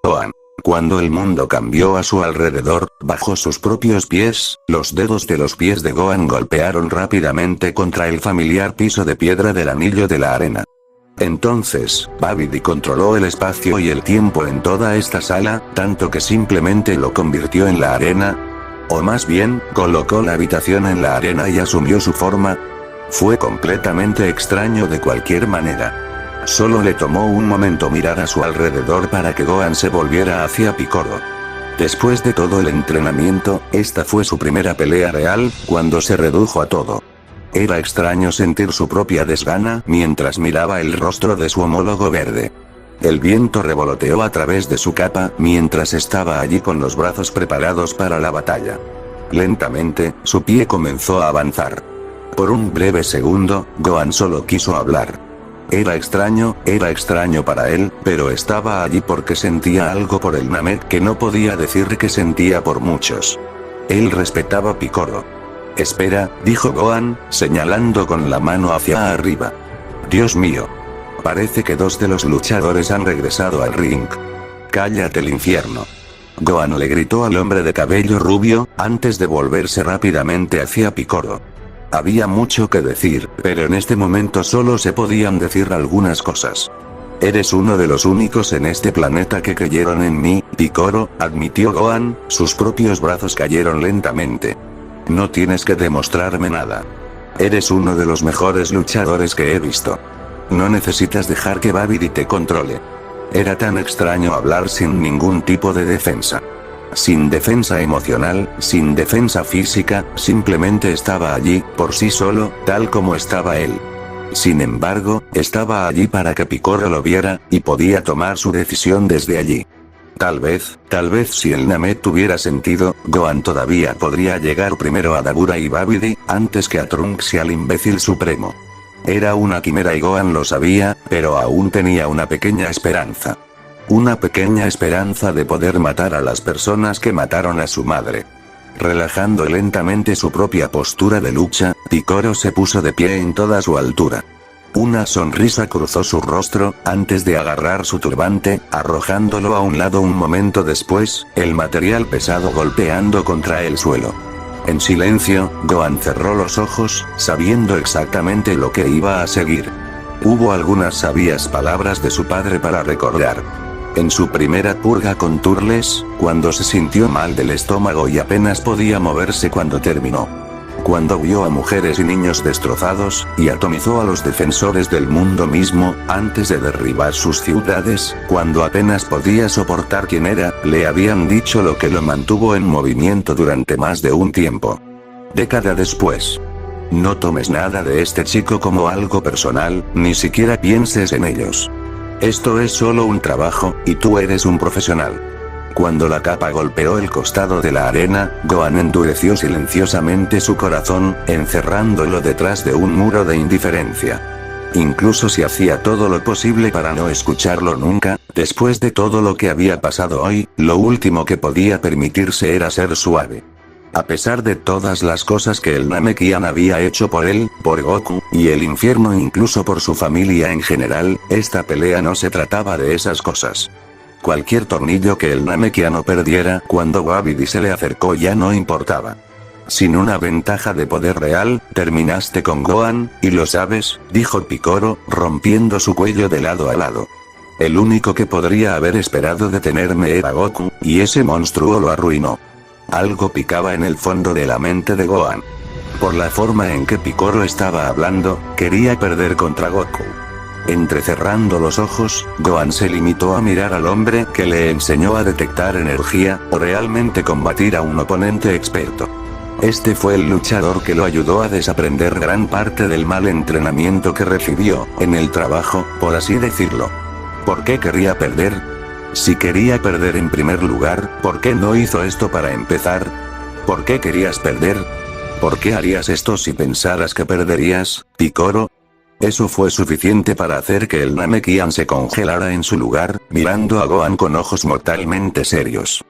Gohan. Cuando el mundo cambió a su alrededor, bajo sus propios pies, los dedos de los pies de Gohan golpearon rápidamente contra el familiar piso de piedra del anillo de la arena. Entonces, Babidi controló el espacio y el tiempo en toda esta sala, tanto que simplemente lo convirtió en la arena. O más bien, colocó la habitación en la arena y asumió su forma. Fue completamente extraño de cualquier manera. Solo le tomó un momento mirar a su alrededor para que Gohan se volviera hacia Piccolo. Después de todo el entrenamiento, esta fue su primera pelea real, cuando se redujo a todo. Era extraño sentir su propia desgana mientras miraba el rostro de su homólogo verde. El viento revoloteó a través de su capa mientras estaba allí con los brazos preparados para la batalla. Lentamente, su pie comenzó a avanzar. Por un breve segundo, Gohan solo quiso hablar. Era extraño para él, pero estaba allí porque sentía algo por el Namek que no podía decir que sentía por muchos. Él respetaba a Piccolo. Espera, dijo Gohan, señalando con la mano hacia arriba. Dios mío. Parece que dos de los luchadores han regresado al ring. Cállate el infierno. Gohan le gritó al hombre de cabello rubio, antes de volverse rápidamente hacia Piccolo. Había mucho que decir, pero en este momento solo se podían decir algunas cosas. Eres uno de los únicos en este planeta que creyeron en mí, Piccolo, admitió Gohan, sus propios brazos cayeron lentamente. No tienes que demostrarme nada. Eres uno de los mejores luchadores que he visto. No necesitas dejar que Babidi te controle. Era tan extraño hablar sin ningún tipo de defensa. Sin defensa emocional, sin defensa física, simplemente estaba allí, por sí solo, tal como estaba él. Sin embargo, estaba allí para que Piccolo lo viera, y podía tomar su decisión desde allí. Tal vez si el Namek tuviera sentido, Gohan todavía podría llegar primero a Dabura y Babidi, antes que a Trunks y al imbécil supremo. Era una quimera y Gohan lo sabía, pero aún tenía una pequeña esperanza. Una pequeña esperanza de poder matar a las personas que mataron a su madre. Relajando lentamente su propia postura de lucha, Piccolo se puso de pie en toda su altura. Una sonrisa cruzó su rostro, antes de agarrar su turbante, arrojándolo a un lado un momento después, el material pesado golpeando contra el suelo. En silencio, Gohan cerró los ojos, sabiendo exactamente lo que iba a seguir. Hubo algunas sabias palabras de su padre para recordar. En su primera purga con Turles, cuando se sintió mal del estómago y apenas podía moverse cuando terminó. Cuando vio a mujeres y niños destrozados, y atomizó a los defensores del mundo mismo, antes de derribar sus ciudades, cuando apenas podía soportar quién era, le habían dicho lo que lo mantuvo en movimiento durante más de un tiempo. Década después. No tomes nada de este chico como algo personal, ni siquiera pienses en ellos. Esto es solo un trabajo, y tú eres un profesional. Cuando la capa golpeó el costado de la arena, Gohan endureció silenciosamente su corazón, encerrándolo detrás de un muro de indiferencia. Incluso si hacía todo lo posible para no escucharlo nunca, después de todo lo que había pasado hoy, lo último que podía permitirse era ser suave. A pesar de todas las cosas que el Namekian había hecho por él, por Goku, y el infierno incluso por su familia en general, esta pelea no se trataba de esas cosas. Cualquier tornillo que el Namekiano perdiera cuando Babidi se le acercó ya no importaba. Sin una ventaja de poder real, terminaste con Gohan, y lo sabes, dijo Piccolo, rompiendo su cuello de lado a lado. El único que podría haber esperado detenerme era Goku, y ese monstruo lo arruinó. Algo picaba en el fondo de la mente de Gohan. Por la forma en que Piccolo estaba hablando, quería perder contra Goku. Entrecerrando los ojos, Gohan se limitó a mirar al hombre que le enseñó a detectar energía, o realmente combatir a un oponente experto. Este fue el luchador que lo ayudó a desaprender gran parte del mal entrenamiento que recibió, en el trabajo, por así decirlo. ¿Por qué quería perder? Si quería perder en primer lugar, ¿por qué no hizo esto para empezar? ¿Por qué querías perder? ¿Por qué harías esto si pensaras que perderías, Piccolo? Eso fue suficiente para hacer que el Namekian se congelara en su lugar, mirando a Gohan con ojos mortalmente serios.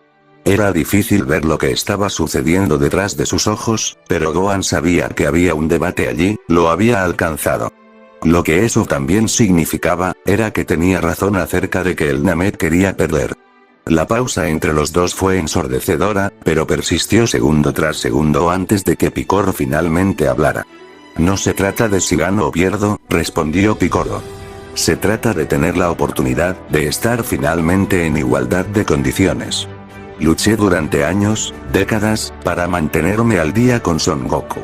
Era difícil ver lo que estaba sucediendo detrás de sus ojos, pero Gohan sabía que había un debate allí, lo había alcanzado. Lo que eso también significaba, era que tenía razón acerca de que el Namek quería perder. La pausa entre los dos fue ensordecedora, pero persistió segundo tras segundo antes de que Piccolo finalmente hablara. No se trata de si gano o pierdo, respondió Piccolo. Se trata de tener la oportunidad de estar finalmente en igualdad de condiciones. Luché durante años, décadas, para mantenerme al día con Son Goku.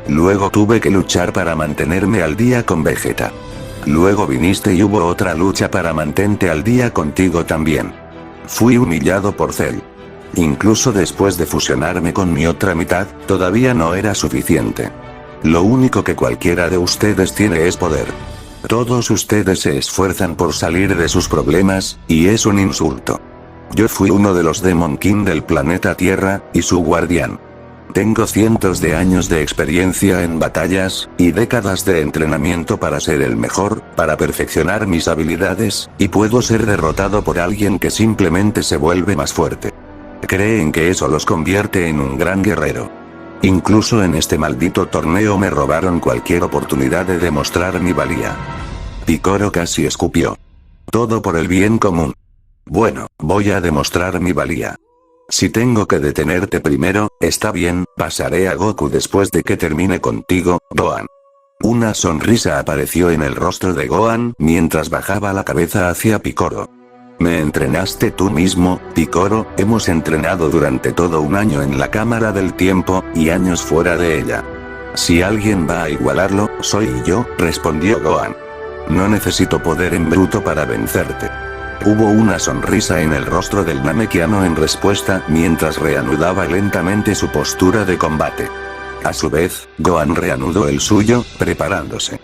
Luego tuve que luchar para mantenerme al día con Vegeta. Luego viniste y hubo otra lucha para mantente al día contigo también. Fui humillado por Cell. Incluso después de fusionarme con mi otra mitad, todavía no era suficiente. Lo único que cualquiera de ustedes tiene es poder. Todos ustedes se esfuerzan por salir de sus problemas, y es un insulto. Yo fui uno de los Demon King del planeta Tierra, y su guardián. Tengo cientos de años de experiencia en batallas, y décadas de entrenamiento para ser el mejor, para perfeccionar mis habilidades, y puedo ser derrotado por alguien que simplemente se vuelve más fuerte. Creen que eso los convierte en un gran guerrero. Incluso en este maldito torneo me robaron cualquier oportunidad de demostrar mi valía. Piccolo casi escupió. Todo por el bien común. Bueno, voy a demostrar mi valía. Si tengo que detenerte primero, está bien, pasaré a Goku después de que termine contigo, Gohan. Una sonrisa apareció en el rostro de Gohan mientras bajaba la cabeza hacia Piccolo. ¿Me entrenaste tú mismo, Piccolo? Hemos entrenado durante todo un año en la cámara del tiempo, y años fuera de ella. Si alguien va a igualarlo, soy yo, respondió Gohan. No necesito poder en bruto para vencerte. Hubo una sonrisa en el rostro del Namekiano en respuesta mientras reanudaba lentamente su postura de combate. A su vez, Gohan reanudó el suyo, preparándose.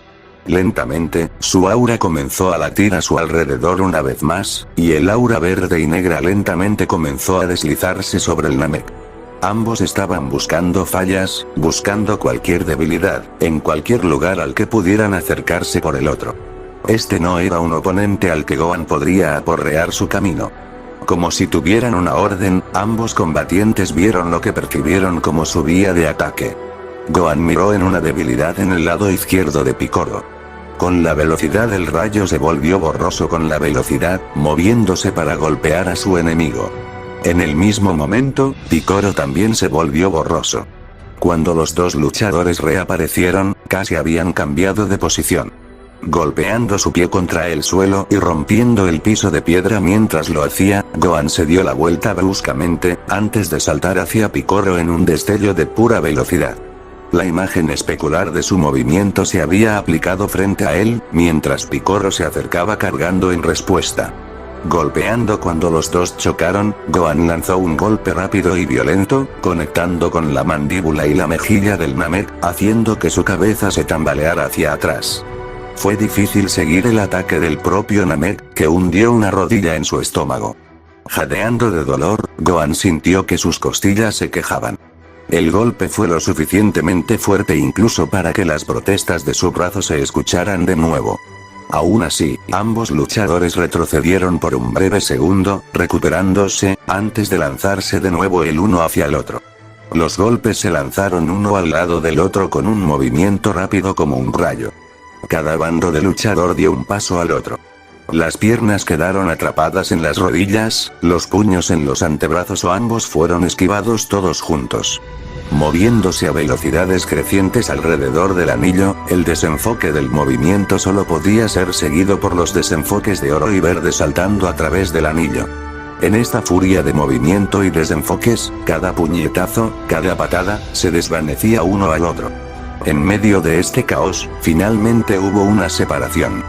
Lentamente, su aura comenzó a latir a su alrededor una vez más, y el aura verde y negra lentamente comenzó a deslizarse sobre el Namek. Ambos estaban buscando fallas, buscando cualquier debilidad, en cualquier lugar al que pudieran acercarse por el otro. Este no era un oponente al que Gohan podría aporrear su camino. Como si tuvieran una orden, ambos combatientes vieron lo que percibieron como su vía de ataque. Gohan miró en una debilidad en el lado izquierdo de Piccolo. Con la velocidad del rayo se volvió borroso con la velocidad, moviéndose para golpear a su enemigo. En el mismo momento, Piccolo también se volvió borroso. Cuando los dos luchadores reaparecieron, casi habían cambiado de posición. Golpeando su pie contra el suelo y rompiendo el piso de piedra mientras lo hacía, Gohan se dio la vuelta bruscamente, antes de saltar hacia Piccolo en un destello de pura velocidad. La imagen especular de su movimiento se había aplicado frente a él, mientras Piccolo se acercaba cargando en respuesta. Golpeando cuando los dos chocaron, Gohan lanzó un golpe rápido y violento, conectando con la mandíbula y la mejilla del Namek, haciendo que su cabeza se tambaleara hacia atrás. Fue difícil seguir el ataque del propio Namek, que hundió una rodilla en su estómago. Jadeando de dolor, Gohan sintió que sus costillas se quejaban. El golpe fue lo suficientemente fuerte incluso para que las protestas de su brazo se escucharan de nuevo. Aún así, ambos luchadores retrocedieron por un breve segundo, recuperándose, antes de lanzarse de nuevo el uno hacia el otro. Los golpes se lanzaron uno al lado del otro con un movimiento rápido como un rayo. Cada bando de luchador dio un paso al otro. Las piernas quedaron atrapadas en las rodillas, los puños en los antebrazos o ambos fueron esquivados todos juntos. Moviéndose a velocidades crecientes alrededor del anillo, el desenfoque del movimiento solo podía ser seguido por los desenfoques de oro y verde saltando a través del anillo. En esta furia de movimiento y desenfoques, cada puñetazo, cada patada, se desvanecía uno al otro. En medio de este caos, finalmente hubo una separación.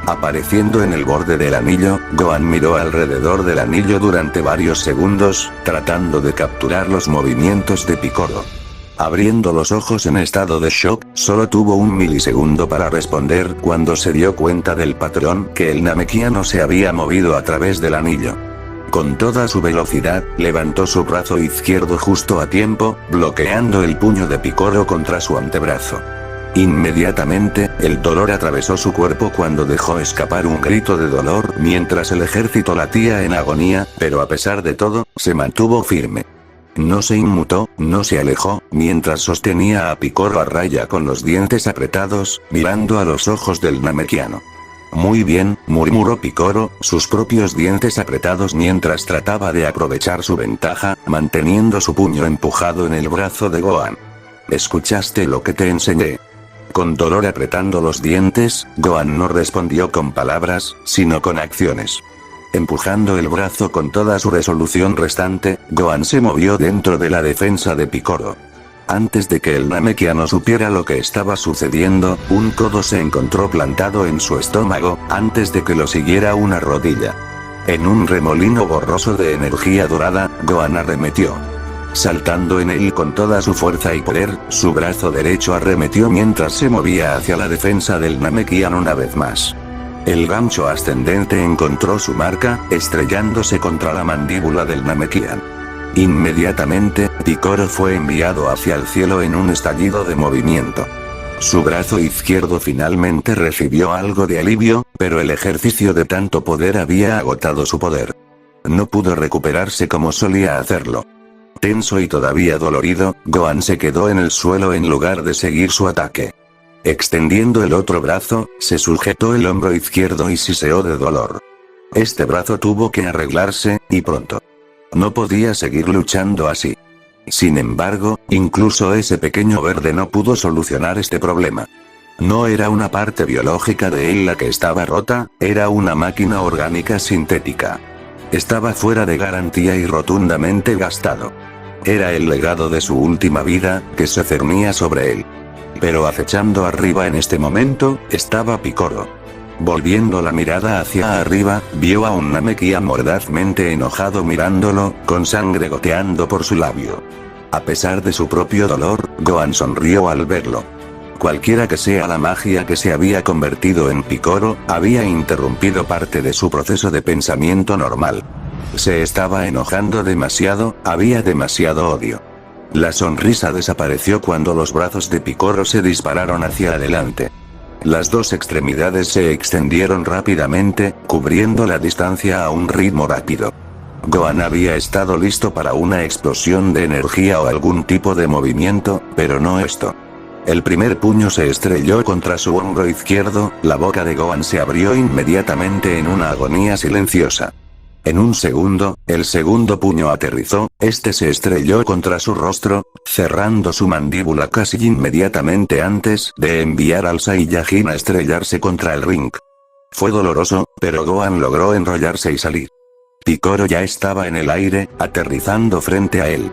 Apareciendo en el borde del anillo, Gohan miró alrededor del anillo durante varios segundos, tratando de capturar los movimientos de Piccolo. Abriendo los ojos en estado de shock, solo tuvo un milisegundo para responder cuando se dio cuenta del patrón que el Namekiano se había movido a través del anillo. Con toda su velocidad, levantó su brazo izquierdo justo a tiempo, bloqueando el puño de Piccolo contra su antebrazo. Inmediatamente, el dolor atravesó su cuerpo cuando dejó escapar un grito de dolor mientras el ejército latía en agonía, pero a pesar de todo, se mantuvo firme. No se inmutó, no se alejó, mientras sostenía a Piccolo a raya con los dientes apretados, mirando a los ojos del Namekiano. Muy bien, murmuró Picoro, sus propios dientes apretados mientras trataba de aprovechar su ventaja, manteniendo su puño empujado en el brazo de Gohan. ¿Escuchaste lo que te enseñé? Con dolor apretando los dientes, Gohan no respondió con palabras, sino con acciones. Empujando el brazo con toda su resolución restante, Gohan se movió dentro de la defensa de Picoro. Antes de que el Namekiano supiera lo que estaba sucediendo, un codo se encontró plantado en su estómago, antes de que lo siguiera una rodilla. En un remolino borroso de energía dorada, Gohan arremetió. Saltando en él con toda su fuerza y poder, su brazo derecho arremetió mientras se movía hacia la defensa del Namekiano una vez más. El gancho ascendente encontró su marca, estrellándose contra la mandíbula del Namekiano. Inmediatamente, Picoro fue enviado hacia el cielo en un estallido de movimiento. Su brazo izquierdo finalmente recibió algo de alivio, pero el ejercicio de tanto poder había agotado su poder. No pudo recuperarse como solía hacerlo. Tenso y todavía dolorido, Gohan se quedó en el suelo en lugar de seguir su ataque. Extendiendo el otro brazo, se sujetó el hombro izquierdo y siseó de dolor. Este brazo tuvo que arreglarse, y pronto. No podía seguir luchando así. Sin embargo, incluso ese pequeño verde no pudo solucionar este problema. No era una parte biológica de él la que estaba rota, era una máquina orgánica sintética. Estaba fuera de garantía y rotundamente gastado. Era el legado de su última vida, que se cernía sobre él. Pero acechando arriba en este momento, estaba Picoro. Volviendo la mirada hacia arriba, vio a un Namekiano mordazmente enojado mirándolo, con sangre goteando por su labio. A pesar de su propio dolor, Gohan sonrió al verlo. Cualquiera que sea la magia que se había convertido en Picoro, había interrumpido parte de su proceso de pensamiento normal. Se estaba enojando demasiado, había demasiado odio. La sonrisa desapareció cuando los brazos de Picoro se dispararon hacia adelante. Las dos extremidades se extendieron rápidamente, cubriendo la distancia a un ritmo rápido. Gohan había estado listo para una explosión de energía o algún tipo de movimiento, pero no esto. El primer puño se estrelló contra su hombro izquierdo, la boca de Gohan se abrió inmediatamente en una agonía silenciosa. En un segundo, el segundo puño aterrizó, este se estrelló contra su rostro, cerrando su mandíbula casi inmediatamente antes de enviar al Saiyajin a estrellarse contra el ring. Fue doloroso, pero Gohan logró enrollarse y salir. Picoro ya estaba en el aire, aterrizando frente a él.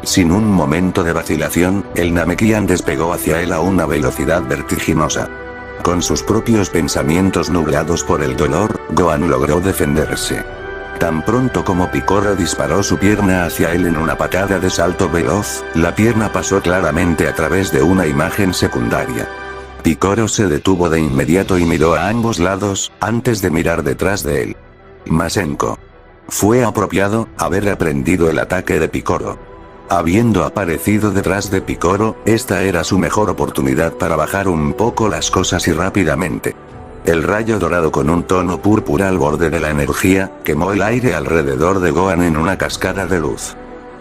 Sin un momento de vacilación, el Namekiano despegó hacia él a una velocidad vertiginosa. Con sus propios pensamientos nublados por el dolor, Gohan logró defenderse. Tan pronto como Picoro disparó su pierna hacia él en una patada de salto veloz, la pierna pasó claramente a través de una imagen secundaria. Picoro se detuvo de inmediato y miró a ambos lados, antes de mirar detrás de él. Masenko. Fue apropiado haber aprendido el ataque de Picoro. Habiendo aparecido detrás de Picoro, esta era su mejor oportunidad para bajar un poco las cosas y rápidamente. El rayo dorado con un tono púrpura al borde de la energía, quemó el aire alrededor de Gohan en una cascada de luz.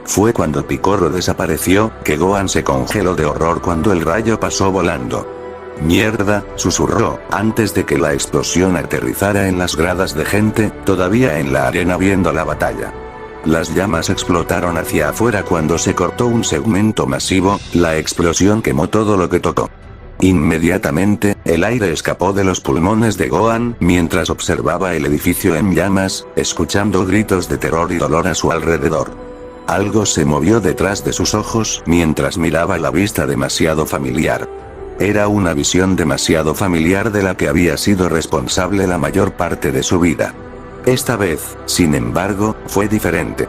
Fue cuando Picoro desapareció, que Gohan se congeló de horror cuando el rayo pasó volando. «Mierda», susurró, antes de que la explosión aterrizara en las gradas de gente, todavía en la arena viendo la batalla. Las llamas explotaron hacia afuera cuando se cortó un segmento masivo, la explosión quemó todo lo que tocó. Inmediatamente, el aire escapó de los pulmones de Gohan mientras observaba el edificio en llamas, escuchando gritos de terror y dolor a su alrededor. Algo se movió detrás de sus ojos mientras miraba la vista demasiado familiar. Era una visión demasiado familiar de la que había sido responsable la mayor parte de su vida. Esta vez, sin embargo, fue diferente.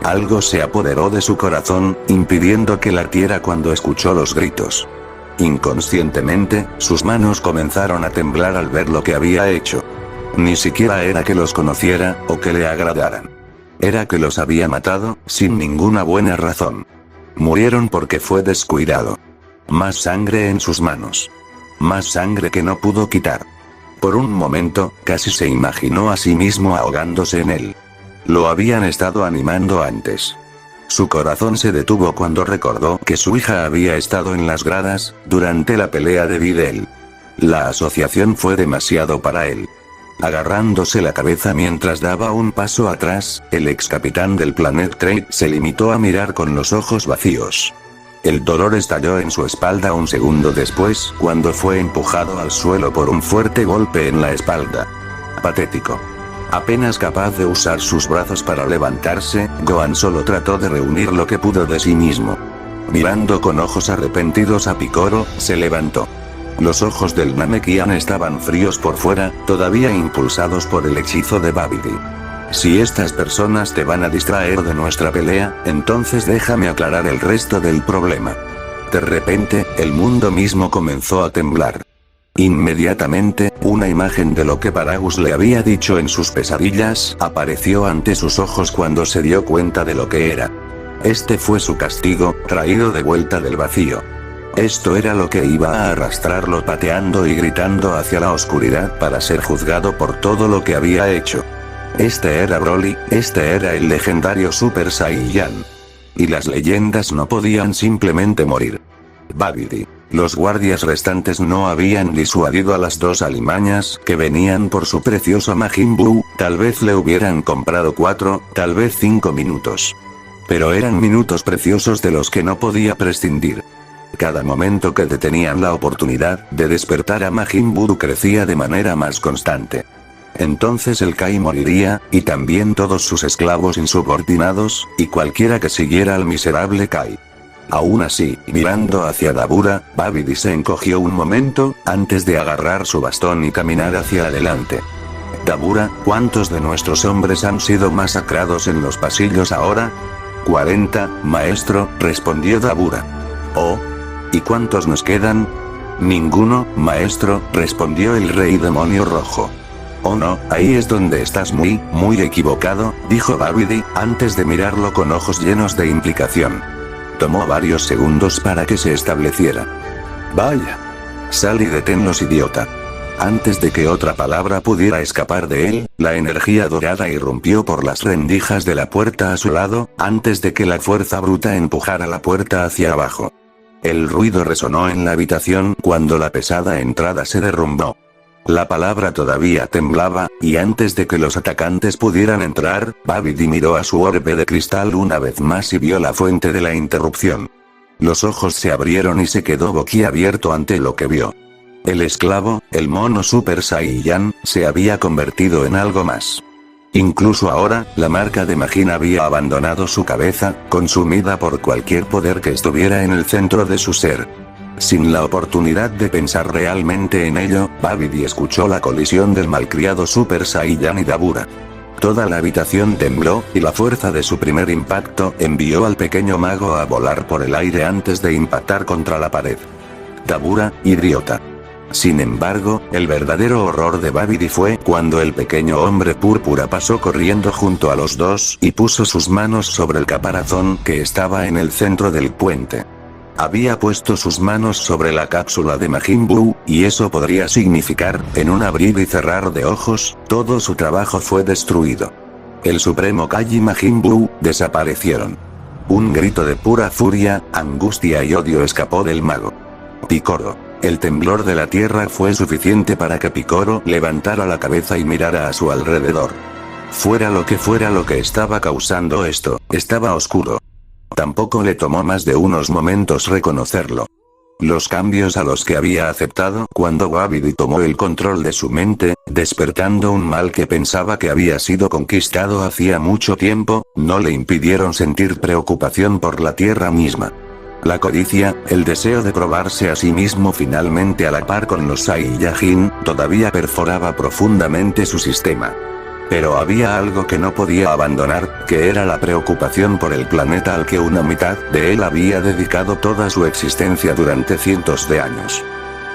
Algo se apoderó de su corazón, impidiendo que latiera cuando escuchó los gritos. Inconscientemente, sus manos comenzaron a temblar al ver lo que había hecho. Ni siquiera era que los conociera, o que le agradaran. Era que los había matado, sin ninguna buena razón. Murieron porque fue descuidado. Más sangre en sus manos. Más sangre que no pudo quitar. Por un momento, casi se imaginó a sí mismo ahogándose en él. Lo habían estado animando antes. Su corazón se detuvo cuando recordó que su hija había estado en las gradas, durante la pelea de Videl. La asociación fue demasiado para él. Agarrándose la cabeza mientras daba un paso atrás, el ex capitán del Planet Trade se limitó a mirar con los ojos vacíos. El dolor estalló en su espalda un segundo después, cuando fue empujado al suelo por un fuerte golpe en la espalda. Patético. Apenas capaz de usar sus brazos para levantarse, Gohan solo trató de reunir lo que pudo de sí mismo. Mirando con ojos arrepentidos a Piccolo, se levantó. Los ojos del Namekian estaban fríos por fuera, todavía impulsados por el hechizo de Babidi. Si estas personas te van a distraer de nuestra pelea, entonces déjame aclarar el resto del problema. De repente, el mundo mismo comenzó a temblar. Inmediatamente, una imagen de lo que Paragus le había dicho en sus pesadillas apareció ante sus ojos cuando se dio cuenta de lo que era. Este fue su castigo, traído de vuelta del vacío. Esto era lo que iba a arrastrarlo pateando y gritando hacia la oscuridad para ser juzgado por todo lo que había hecho. Este era Broly, este era el legendario Super Saiyan. Y las leyendas no podían simplemente morir. Babidi. Los guardias restantes no habían disuadido a las dos alimañas que venían por su precioso Majin Buu, tal vez le hubieran comprado 4, tal vez 5 minutos. Pero eran minutos preciosos de los que no podía prescindir. Cada momento que detenían la oportunidad de despertar a Majin Buu crecía de manera más constante. Entonces el Kai moriría, y también todos sus esclavos insubordinados, y cualquiera que siguiera al miserable Kai. Aún así, mirando hacia Dabura, Babidi se encogió un momento, antes de agarrar su bastón y caminar hacia adelante. Dabura, ¿cuántos de nuestros hombres han sido masacrados en los pasillos ahora? 40, maestro, respondió Dabura. Oh. ¿Y cuántos nos quedan? Ninguno, maestro, respondió el rey demonio rojo. Oh no, ahí es donde estás muy equivocado, dijo Babidi, antes de mirarlo con ojos llenos de implicación. Tomó varios segundos para que se estableciera. Vaya. Sal y deténlos, idiota. Antes de que otra palabra pudiera escapar de él, la energía dorada irrumpió por las rendijas de la puerta a su lado, antes de que la fuerza bruta empujara la puerta hacia abajo. El ruido resonó en la habitación cuando la pesada entrada se derrumbó. La palabra todavía temblaba, y antes de que los atacantes pudieran entrar, Babidi miró a su orbe de cristal una vez más y vio la fuente de la interrupción. Los ojos se abrieron y se quedó boquiabierto ante lo que vio. El esclavo, el mono Super Saiyan, se había convertido en algo más. Incluso ahora, la marca de Majin había abandonado su cabeza, consumida por cualquier poder que estuviera en el centro de su ser. Sin la oportunidad de pensar realmente en ello, Babidi escuchó la colisión del malcriado Super Saiyan y Dabura. Toda la habitación tembló, y la fuerza de su primer impacto envió al pequeño mago a volar por el aire antes de impactar contra la pared. Dabura, idiota. Sin embargo, el verdadero horror de Babidi fue cuando el pequeño hombre púrpura pasó corriendo junto a los dos y puso sus manos sobre el caparazón que estaba en el centro del puente. Había puesto sus manos sobre la cápsula de Majin Buu, y eso podría significar, en un abrir y cerrar de ojos, todo su trabajo fue destruido. El supremo Kai y Majin Buu desaparecieron. Un grito de pura furia, angustia y odio escapó del mago. Piccolo. El temblor de la tierra fue suficiente para que Piccolo levantara la cabeza y mirara a su alrededor. Fuera lo que estaba causando esto, estaba oscuro. Tampoco le tomó más de unos momentos reconocerlo. Los cambios a los que había aceptado cuando Babidi tomó el control de su mente, despertando un mal que pensaba que había sido conquistado hacía mucho tiempo, no le impidieron sentir preocupación por la tierra misma. La codicia, el deseo de probarse a sí mismo finalmente a la par con los Saiyajin, todavía perforaba profundamente su sistema. Pero había algo que no podía abandonar, que era la preocupación por el planeta al que una mitad de él había dedicado toda su existencia durante cientos de años.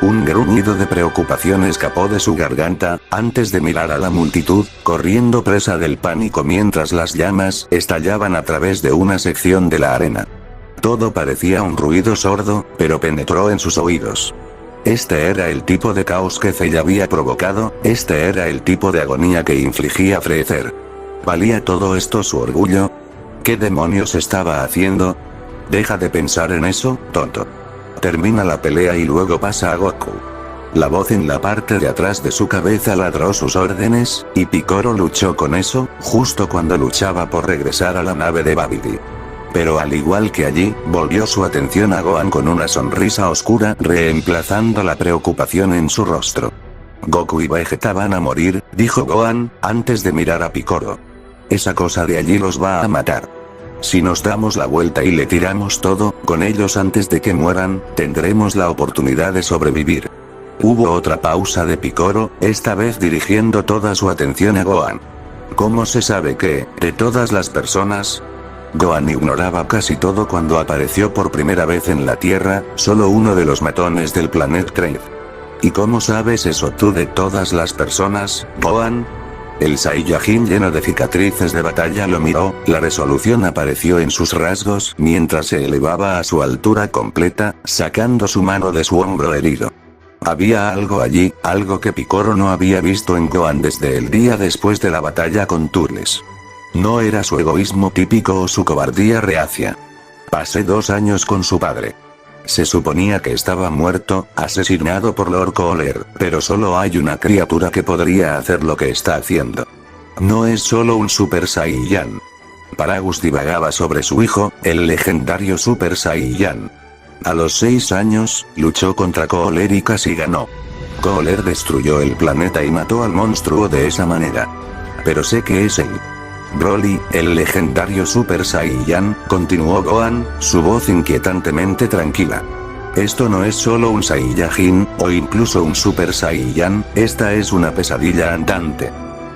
Un gruñido de preocupación escapó de su garganta, antes de mirar a la multitud, corriendo presa del pánico mientras las llamas estallaban a través de una sección de la arena. Todo parecía un ruido sordo, pero penetró en sus oídos. Este era el tipo de caos que Cell había provocado, este era el tipo de agonía que infligía Freezer. ¿Valía todo esto su orgullo? ¿Qué demonios estaba haciendo? Deja de pensar en eso, tonto. Termina la pelea y luego pasa a Goku. La voz en la parte de atrás de su cabeza ladró sus órdenes, y Picoro luchó con eso, justo cuando luchaba por regresar a la nave de Babidi. Pero al igual que allí, volvió su atención a Gohan con una sonrisa oscura, reemplazando la preocupación en su rostro. Goku y Vegeta van a morir, dijo Gohan, antes de mirar a Picoro. Esa cosa de allí los va a matar. Si nos damos la vuelta y le tiramos todo, con ellos antes de que mueran, tendremos la oportunidad de sobrevivir. Hubo otra pausa de Picoro, esta vez dirigiendo toda su atención a Gohan. ¿Cómo se sabe que, de todas las personas? Gohan ignoraba casi todo cuando apareció por primera vez en la Tierra, solo uno de los matones del Planet Trade. ¿Y cómo sabes eso tú de todas las personas, Gohan? El Saiyajin lleno de cicatrices de batalla lo miró, la resolución apareció en sus rasgos mientras se elevaba a su altura completa, sacando su mano de su hombro herido. Había algo allí, algo que Picoro no había visto en Gohan desde el día después de la batalla con Turles. No era su egoísmo típico o su cobardía reacia. Pasé 2 años con su padre. Se suponía que estaba muerto, asesinado por Lord Cooler, pero solo hay una criatura que podría hacer lo que está haciendo. No es solo un Super Saiyan. Paragus divagaba sobre su hijo, el legendario Super Saiyan. A los 6 años, luchó contra Cooler y casi ganó. Cooler destruyó el planeta y mató al monstruo de esa manera. Pero sé que es él. Broly, el legendario Super Saiyan, continuó Gohan, su voz inquietantemente tranquila. Esto no es solo un Saiyajin, o incluso un Super Saiyan, esta es una pesadilla andante.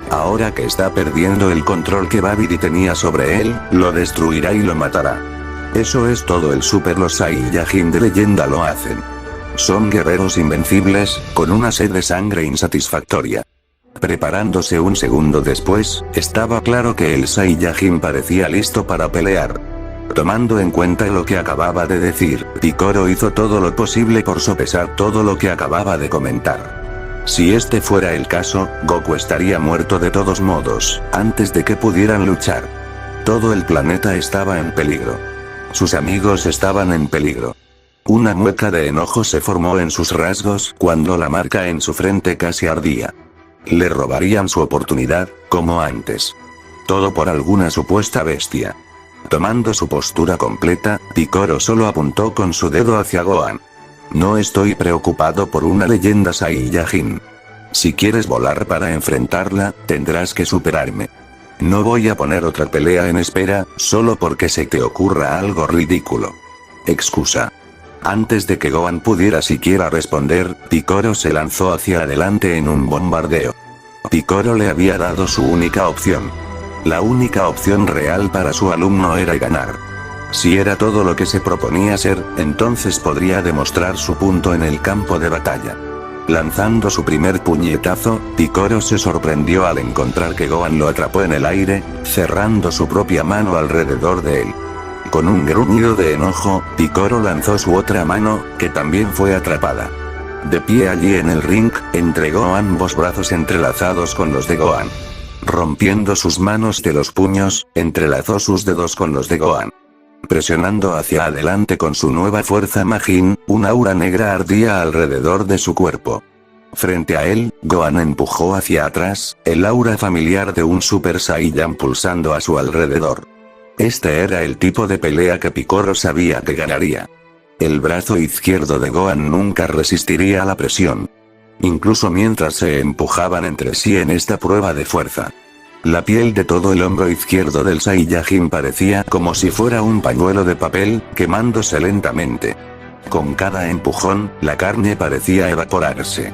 Ahora que está perdiendo el control que Babidi tenía sobre él, lo destruirá y lo matará. Eso es todo el Super. Los Saiyajin de leyenda lo hacen. Son guerreros invencibles, con una sed de sangre insatisfactoria. Preparándose un segundo después, estaba claro que el Saiyajin parecía listo para pelear. Tomando en cuenta lo que acababa de decir, Picoro hizo todo lo posible por sopesar todo lo que acababa de comentar. Si este fuera el caso, Goku estaría muerto de todos modos, antes de que pudieran luchar. Todo el planeta estaba en peligro. Sus amigos estaban en peligro. Una mueca de enojo se formó en sus rasgos cuando la marca en su frente casi ardía. Le robarían su oportunidad, como antes. Todo por alguna supuesta bestia. Tomando su postura completa, Picoro solo apuntó con su dedo hacia Gohan. No estoy preocupado por una leyenda Saiyajin. Si quieres volar para enfrentarla, tendrás que superarme. No voy a poner otra pelea en espera, solo porque se te ocurra algo ridículo. Excusa. Antes de que Gohan pudiera siquiera responder, Picoro se lanzó hacia adelante en un bombardeo. Picoro le había dado su única opción. La única opción real para su alumno era ganar. Si era todo lo que se proponía ser, entonces podría demostrar su punto en el campo de batalla. Lanzando su primer puñetazo, Picoro se sorprendió al encontrar que Gohan lo atrapó en el aire, cerrando su propia mano alrededor de él. Con un gruñido de enojo, Picoro lanzó su otra mano, que también fue atrapada. De pie allí en el ring, entregó ambos brazos entrelazados con los de Gohan. Rompiendo sus manos de los puños, entrelazó sus dedos con los de Gohan. Presionando hacia adelante con su nueva fuerza Majin, una aura negra ardía alrededor de su cuerpo. Frente a él, Gohan empujó hacia atrás, el aura familiar de un Super Saiyan pulsando a su alrededor. Este era el tipo de pelea que Picoro sabía que ganaría. El brazo izquierdo de Gohan nunca resistiría a la presión. Incluso mientras se empujaban entre sí en esta prueba de fuerza. La piel de todo el hombro izquierdo del Saiyajin parecía como si fuera un pañuelo de papel, quemándose lentamente. Con cada empujón, la carne parecía evaporarse.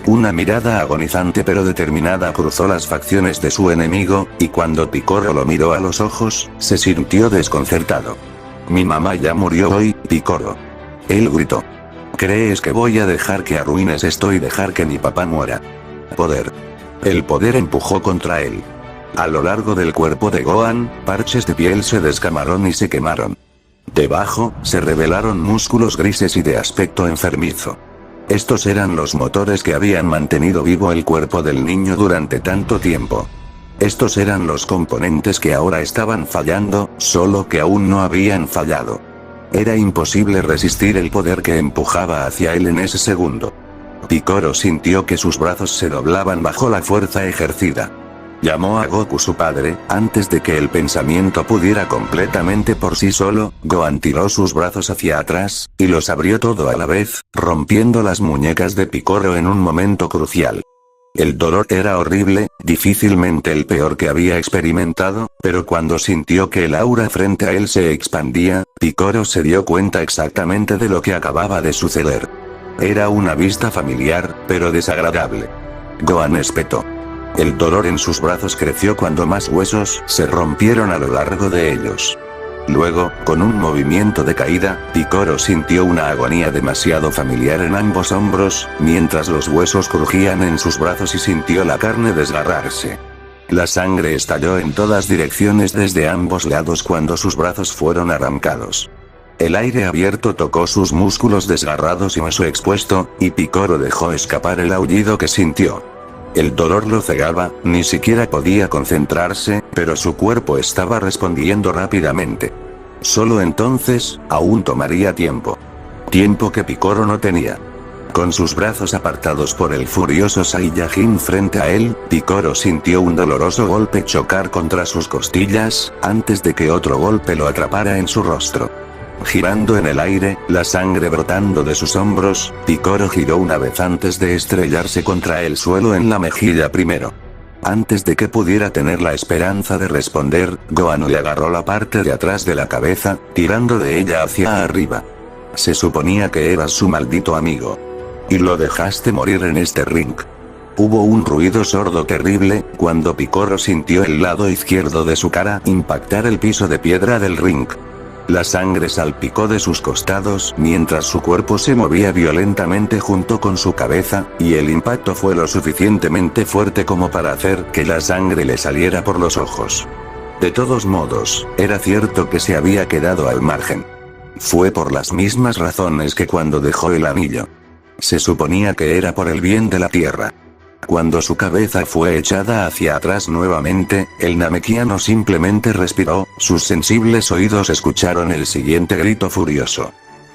Una mirada agonizante pero determinada cruzó las facciones de su enemigo, y cuando Picoro lo miró a los ojos, se sintió desconcertado. Mi mamá ya murió hoy, Picoro. Él gritó. ¿Crees que voy a dejar que arruines esto y dejar que mi papá muera? Poder. El poder empujó contra él. A lo largo del cuerpo de Gohan, parches de piel se descamaron y se quemaron. Debajo, se revelaron músculos grises y de aspecto enfermizo. Estos eran los motores que habían mantenido vivo el cuerpo del niño durante tanto tiempo. Estos eran los componentes que ahora estaban fallando, solo que aún no habían fallado. Era imposible resistir el poder que empujaba hacia él en ese segundo. Picoro sintió que sus brazos se doblaban bajo la fuerza ejercida. Llamó a Goku su padre. Antes de que el pensamiento pudiera completamente por sí solo, Gohan tiró sus brazos hacia atrás, y los abrió todo a la vez, rompiendo las muñecas de Picoro en un momento crucial. El dolor era horrible, difícilmente el peor que había experimentado, pero cuando sintió que el aura frente a él se expandía, Picoro se dio cuenta exactamente de lo que acababa de suceder. Era una vista familiar, pero desagradable. Gohan espetó. El dolor en sus brazos creció cuando más huesos se rompieron a lo largo de ellos. Luego, con un movimiento de caída, Picoro sintió una agonía demasiado familiar en ambos hombros, mientras los huesos crujían en sus brazos y sintió la carne desgarrarse. La sangre estalló en todas direcciones desde ambos lados cuando sus brazos fueron arrancados. El aire abierto tocó sus músculos desgarrados y hueso expuesto, y Picoro dejó escapar el aullido que sintió. El dolor lo cegaba, ni siquiera podía concentrarse, pero su cuerpo estaba respondiendo rápidamente. Solo entonces, aún tomaría tiempo. Tiempo que Picoro no tenía. Con sus brazos apartados por el furioso Saiyajin frente a él, Picoro sintió un doloroso golpe chocar contra sus costillas, antes de que otro golpe lo atrapara en su rostro. Girando en el aire, la sangre brotando de sus hombros, Picoro giró una vez antes de estrellarse contra el suelo en la mejilla primero. Antes de que pudiera tener la esperanza de responder, Gohan le agarró la parte de atrás de la cabeza, tirando de ella hacia arriba. Se suponía que eras su maldito amigo. Y lo dejaste morir en este ring. Hubo un ruido sordo terrible, cuando Picoro sintió el lado izquierdo de su cara impactar el piso de piedra del ring. La sangre salpicó de sus costados mientras su cuerpo se movía violentamente junto con su cabeza, y el impacto fue lo suficientemente fuerte como para hacer que la sangre le saliera por los ojos. De todos modos, era cierto que se había quedado al margen. Fue por las mismas razones que cuando dejó el anillo. Se suponía que era por el bien de la Tierra. Cuando su cabeza fue echada hacia atrás nuevamente, el Namekiano simplemente respiró, sus sensibles oídos escucharon el siguiente grito furioso.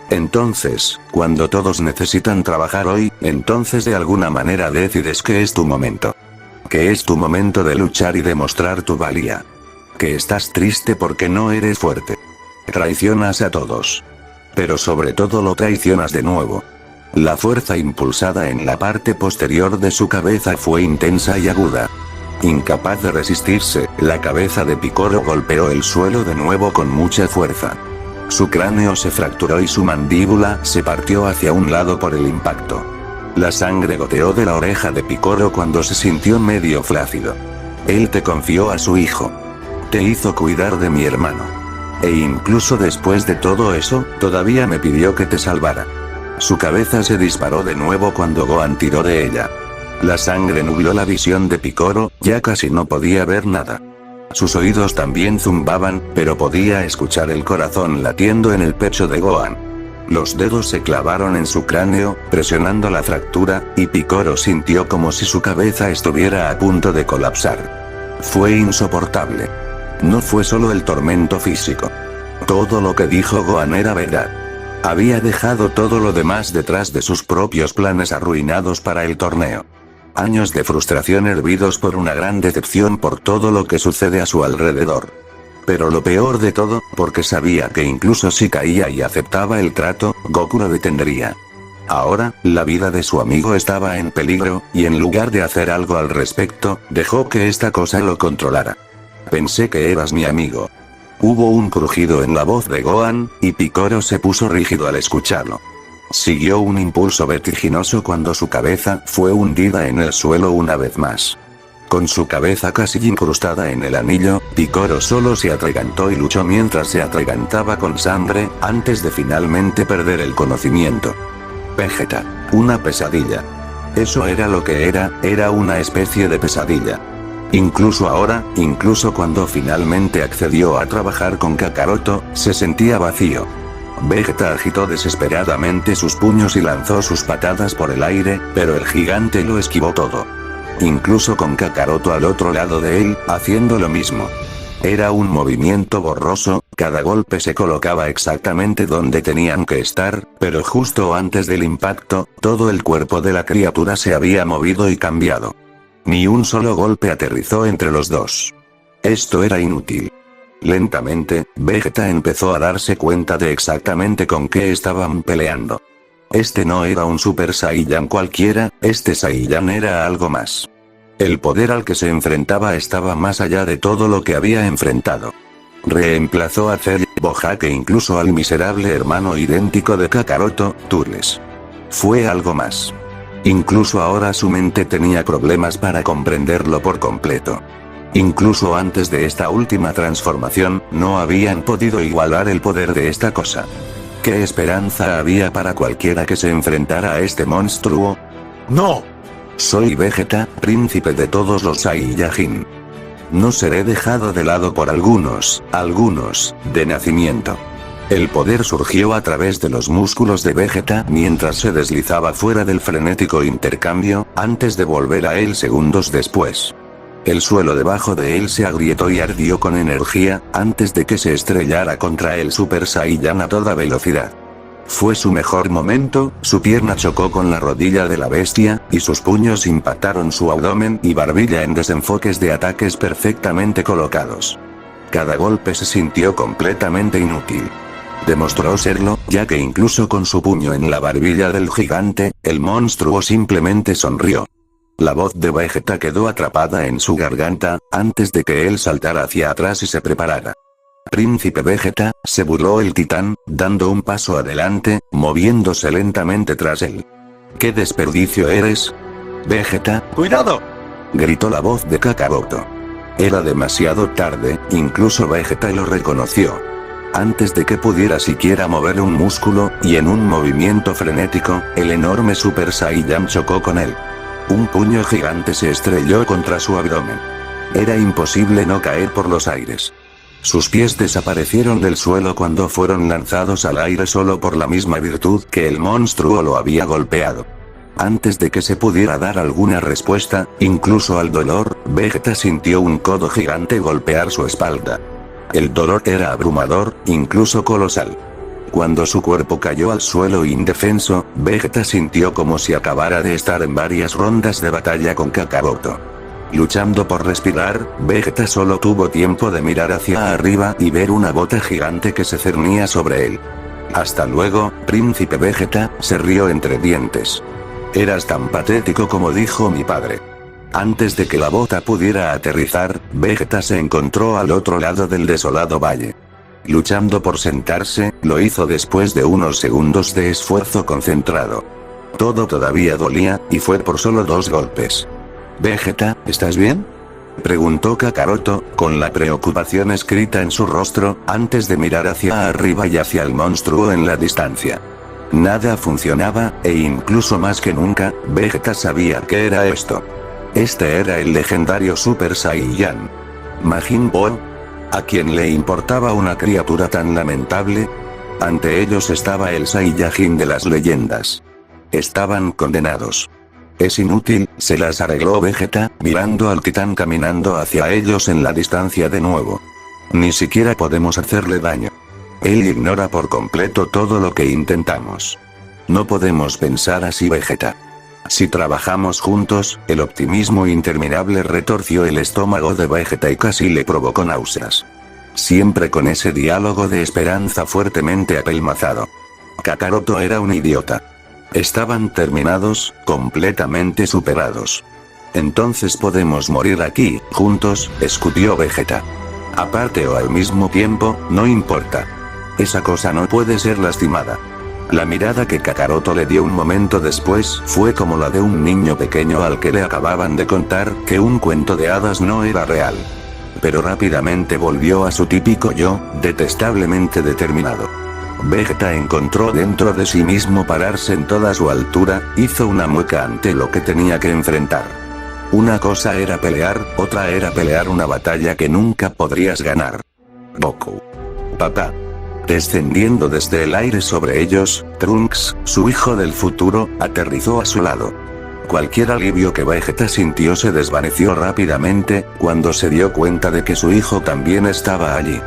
Entonces, cuando todos necesitan trabajar hoy, entonces de alguna manera decides que es tu momento. Que es tu momento de luchar y demostrar tu valía. Que estás triste porque no eres fuerte. Traicionas a todos. Pero sobre todo lo traicionas de nuevo. La fuerza impulsada en la parte posterior de su cabeza fue intensa y aguda. Incapaz de resistirse, la cabeza de Picoro golpeó el suelo de nuevo con mucha fuerza. Su cráneo se fracturó y su mandíbula se partió hacia un lado por el impacto. La sangre goteó de la oreja de Picoro cuando se sintió medio flácido. Él te confió a su hijo. Te hizo cuidar de mi hermano. E incluso después de todo eso, todavía me pidió que te salvara. Su cabeza se disparó de nuevo cuando Gohan tiró de ella. La sangre nubló la visión de Picoro, ya casi no podía ver nada. Sus oídos también zumbaban, pero podía escuchar el corazón latiendo en el pecho de Gohan. Los dedos se clavaron en su cráneo, presionando la fractura, y Picoro sintió como si su cabeza estuviera a punto de colapsar. Fue insoportable. No fue solo el tormento físico. Todo lo que dijo Gohan era verdad. Había dejado todo lo demás detrás de sus propios planes arruinados para el torneo. Años de frustración hervidos por una gran decepción por todo lo que sucede a su alrededor. Pero lo peor de todo, porque sabía que incluso si caía y aceptaba el trato, Goku lo detendría. Ahora, la vida de su amigo estaba en peligro, y en lugar de hacer algo al respecto, dejó que esta cosa lo controlara. Pensé que eras mi amigo. Hubo un crujido en la voz de Gohan, y Picoro se puso rígido al escucharlo. Siguió un impulso vertiginoso cuando su cabeza fue hundida en el suelo una vez más. Con su cabeza casi incrustada en el anillo, Picoro solo se atragantó y luchó mientras se atragantaba con sangre, antes de finalmente perder el conocimiento. Vegeta. Una pesadilla. Eso era lo que era una especie de pesadilla. Incluso ahora, incluso cuando finalmente accedió a trabajar con Kakaroto, se sentía vacío. Vegeta agitó desesperadamente sus puños y lanzó sus patadas por el aire, pero el gigante lo esquivó todo. Incluso con Kakaroto al otro lado de él, haciendo lo mismo. Era un movimiento borroso, Cada golpe se colocaba exactamente donde tenían que estar, pero justo antes del impacto, todo el cuerpo de la criatura se había movido y cambiado. Ni un solo golpe aterrizó entre los dos. Esto era inútil. Lentamente, Vegeta empezó a darse cuenta de exactamente con qué estaban peleando. Este no era un Super Saiyan cualquiera, este Saiyan era algo más. El poder al que se enfrentaba estaba más allá de todo lo que había enfrentado. Reemplazó a Cell, Bojack e incluso al miserable hermano idéntico de Kakaroto, Turles. Fue algo más. Incluso ahora su mente tenía problemas para comprenderlo por completo. Incluso antes de esta última transformación, no habían podido igualar el poder de esta cosa. ¿Qué esperanza había para cualquiera que se enfrentara a este monstruo? ¡No! Soy Vegeta, príncipe de todos los Saiyajin. No seré dejado de lado por algunos, de nacimiento. El poder surgió a través de los músculos de Vegeta mientras se deslizaba fuera del frenético intercambio, antes de volver a él segundos después. El suelo debajo de él se agrietó y ardió con energía, antes de que se estrellara contra el Super Saiyan a toda velocidad. Fue su mejor momento, su pierna chocó con la rodilla de la bestia, y sus puños impactaron su abdomen y barbilla en desenfoques de ataques perfectamente colocados. Cada golpe se sintió completamente inútil. Demostró serlo, ya que incluso con su puño en la barbilla del gigante, el monstruo simplemente sonrió. La voz de Vegeta quedó atrapada en su garganta, antes de que él saltara hacia atrás y se preparara. Príncipe Vegeta, se burló el titán, dando un paso adelante, moviéndose lentamente tras él. ¿Qué desperdicio eres? Vegeta, ¡cuidado!, gritó la voz de Kakaroto. Era demasiado tarde, incluso Vegeta lo reconoció. Antes de que pudiera siquiera mover un músculo, y en un movimiento frenético, el enorme Super Saiyan chocó con él. Un puño gigante se estrelló contra su abdomen. Era imposible no caer por los aires. Sus pies desaparecieron del suelo cuando fueron lanzados al aire solo por la misma virtud que el monstruo lo había golpeado. Antes de que se pudiera dar alguna respuesta, incluso al dolor, Vegeta sintió un codo gigante golpear su espalda. El dolor era abrumador, incluso colosal. Cuando su cuerpo cayó al suelo indefenso, Vegeta sintió como si acabara de estar en varias rondas de batalla con Kakaroto. Luchando por respirar, Vegeta solo tuvo tiempo de mirar hacia arriba y ver una bota gigante que se cernía sobre él. Hasta luego, Príncipe Vegeta, se rió entre dientes. Eras tan patético como dijo mi padre. Antes de que la bota pudiera aterrizar, Vegeta se encontró al otro lado del desolado valle. Luchando por sentarse, lo hizo después de unos segundos de esfuerzo concentrado. Todo todavía dolía, y fue por solo 2 golpes. Vegeta, ¿estás bien?, preguntó Kakaroto, con la preocupación escrita en su rostro, antes de mirar hacia arriba y hacia el monstruo en la distancia. Nada funcionaba, e incluso más que nunca, Vegeta sabía qué era esto. Este era el legendario Super Saiyan Majin Buu. ¿A quién le importaba una criatura tan lamentable? Ante ellos estaba el Saiyajin de las leyendas. Estaban condenados. Es inútil, se las arregló Vegeta, mirando al titán caminando hacia ellos en la distancia de nuevo. Ni siquiera podemos hacerle daño. Él ignora por completo todo lo que intentamos. No podemos pensar así, Vegeta. Si trabajamos juntos, el optimismo interminable retorció el estómago de Vegeta y casi le provocó náuseas. Siempre con ese diálogo de esperanza fuertemente apelmazado. Kakaroto era un idiota. Estaban terminados, completamente superados. Entonces podemos morir aquí, juntos, escupió Vegeta. Aparte o al mismo tiempo, no importa. Esa cosa no puede ser lastimada. La mirada que Kakaroto le dio un momento después fue como la de un niño pequeño al que le acababan de contar que un cuento de hadas no era real. Pero rápidamente volvió a su típico yo, detestablemente determinado. Vegeta encontró dentro de sí mismo pararse en toda su altura, hizo una mueca ante lo que tenía que enfrentar. Una cosa era pelear, otra era pelear una batalla que nunca podrías ganar. Goku. Papá. Descendiendo desde el aire sobre ellos, Trunks, su hijo del futuro, aterrizó a su lado. Cualquier alivio que Vegeta sintió se desvaneció rápidamente, cuando se dio cuenta de que su hijo también estaba allí.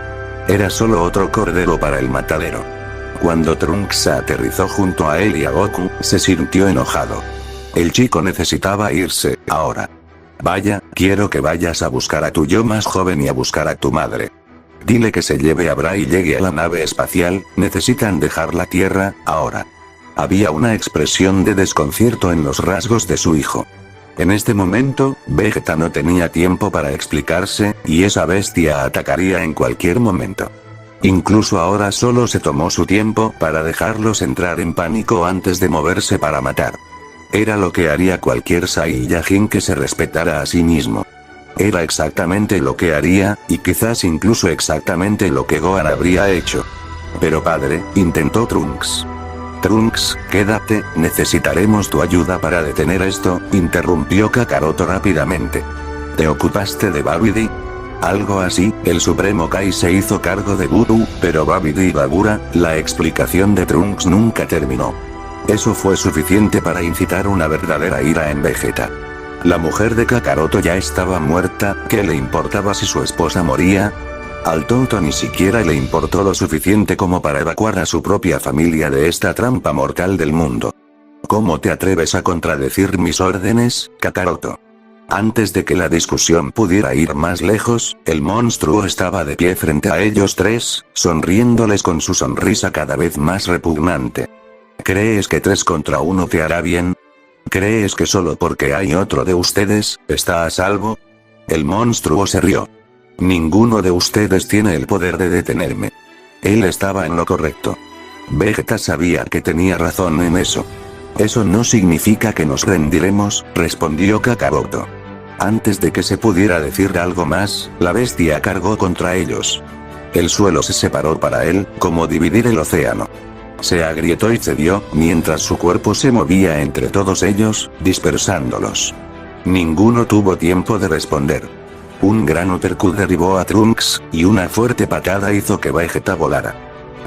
Era solo otro cordero para el matadero. Cuando Trunks aterrizó junto a él y a Goku, se sintió enojado. El chico necesitaba irse, ahora. Vaya, quiero que vayas a buscar a tu yo más joven y a buscar a tu madre. Dile que se lleve a Bra y llegue a la nave espacial, necesitan dejar la Tierra, ahora. Había una expresión de desconcierto en los rasgos de su hijo. En este momento, Vegeta no tenía tiempo para explicarse, y esa bestia atacaría en cualquier momento. Incluso ahora solo se tomó su tiempo para dejarlos entrar en pánico antes de moverse para matar. Era lo que haría cualquier Saiyajin que se respetara a sí mismo. Era exactamente lo que haría, y quizás incluso exactamente lo que Gohan habría hecho. Pero padre, intentó Trunks. Trunks, quédate, necesitaremos tu ayuda para detener esto, interrumpió Kakaroto rápidamente. ¿Te ocupaste de Babidi? Algo así, el Supremo Kai se hizo cargo de Buru, pero Babidi y Babura, la explicación de Trunks nunca terminó. Eso fue suficiente para incitar una verdadera ira en Vegeta. La mujer de Kakaroto ya estaba muerta, ¿qué le importaba si su esposa moría? Al tonto ni siquiera le importó lo suficiente como para evacuar a su propia familia de esta trampa mortal del mundo. ¿Cómo te atreves a contradecir mis órdenes, Kakaroto? Antes de que la discusión pudiera ir más lejos, el monstruo estaba de pie frente a ellos tres, sonriéndoles con su sonrisa cada vez más repugnante. ¿Crees que 3 contra 1 te hará bien? ¿Crees que solo porque hay otro de ustedes, está a salvo? El monstruo se rió. Ninguno de ustedes tiene el poder de detenerme. Él estaba en lo correcto. Vegeta sabía que tenía razón en eso. Eso no significa que nos rendiremos, respondió Kakaroto. Antes de que se pudiera decir algo más, la bestia cargó contra ellos. El suelo se separó para él, como dividir el océano. Se agrietó y cedió, mientras su cuerpo se movía entre todos ellos, dispersándolos. Ninguno tuvo tiempo de responder. Un gran uppercut derribó a Trunks, y una fuerte patada hizo que Vegeta volara.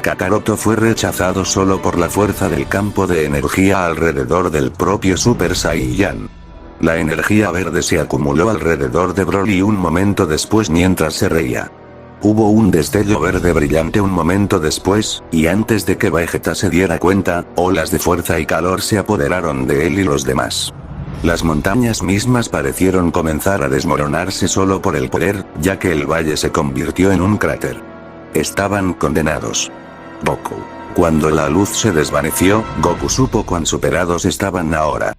Kakaroto fue rechazado solo por la fuerza del campo de energía alrededor del propio Super Saiyan. La energía verde se acumuló alrededor de Broly un momento después mientras se reía. Hubo un destello verde brillante un momento después, y antes de que Vegeta se diera cuenta, olas de fuerza y calor se apoderaron de él y los demás. Las montañas mismas parecieron comenzar a desmoronarse solo por el poder, ya que el valle se convirtió en un cráter. Estaban condenados. Goku. Cuando la luz se desvaneció, Goku supo cuán superados estaban ahora.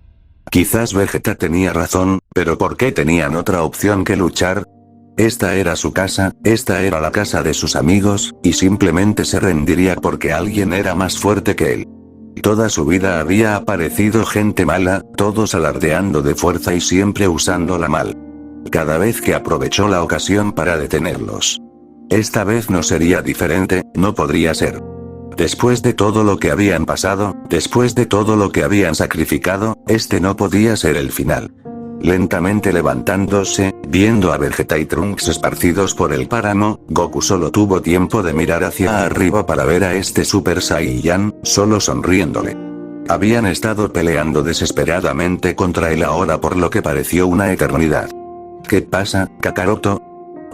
Quizás Vegeta tenía razón, pero ¿por qué tenían otra opción que luchar? Esta era su casa, esta era la casa de sus amigos, y simplemente se rendiría porque alguien era más fuerte que él. Toda su vida había aparecido gente mala, todos alardeando de fuerza y siempre usándola mal. Cada vez que aprovechó la ocasión para detenerlos. Esta vez no sería diferente, no podría ser. Después de todo lo que habían pasado, después de todo lo que habían sacrificado, este no podía ser el final. Lentamente levantándose, viendo a Vegeta y Trunks esparcidos por el páramo, Goku solo tuvo tiempo de mirar hacia arriba para ver a este Super Saiyan, solo sonriéndole. Habían estado peleando desesperadamente contra él ahora por lo que pareció una eternidad. ¿Qué pasa, Kakaroto?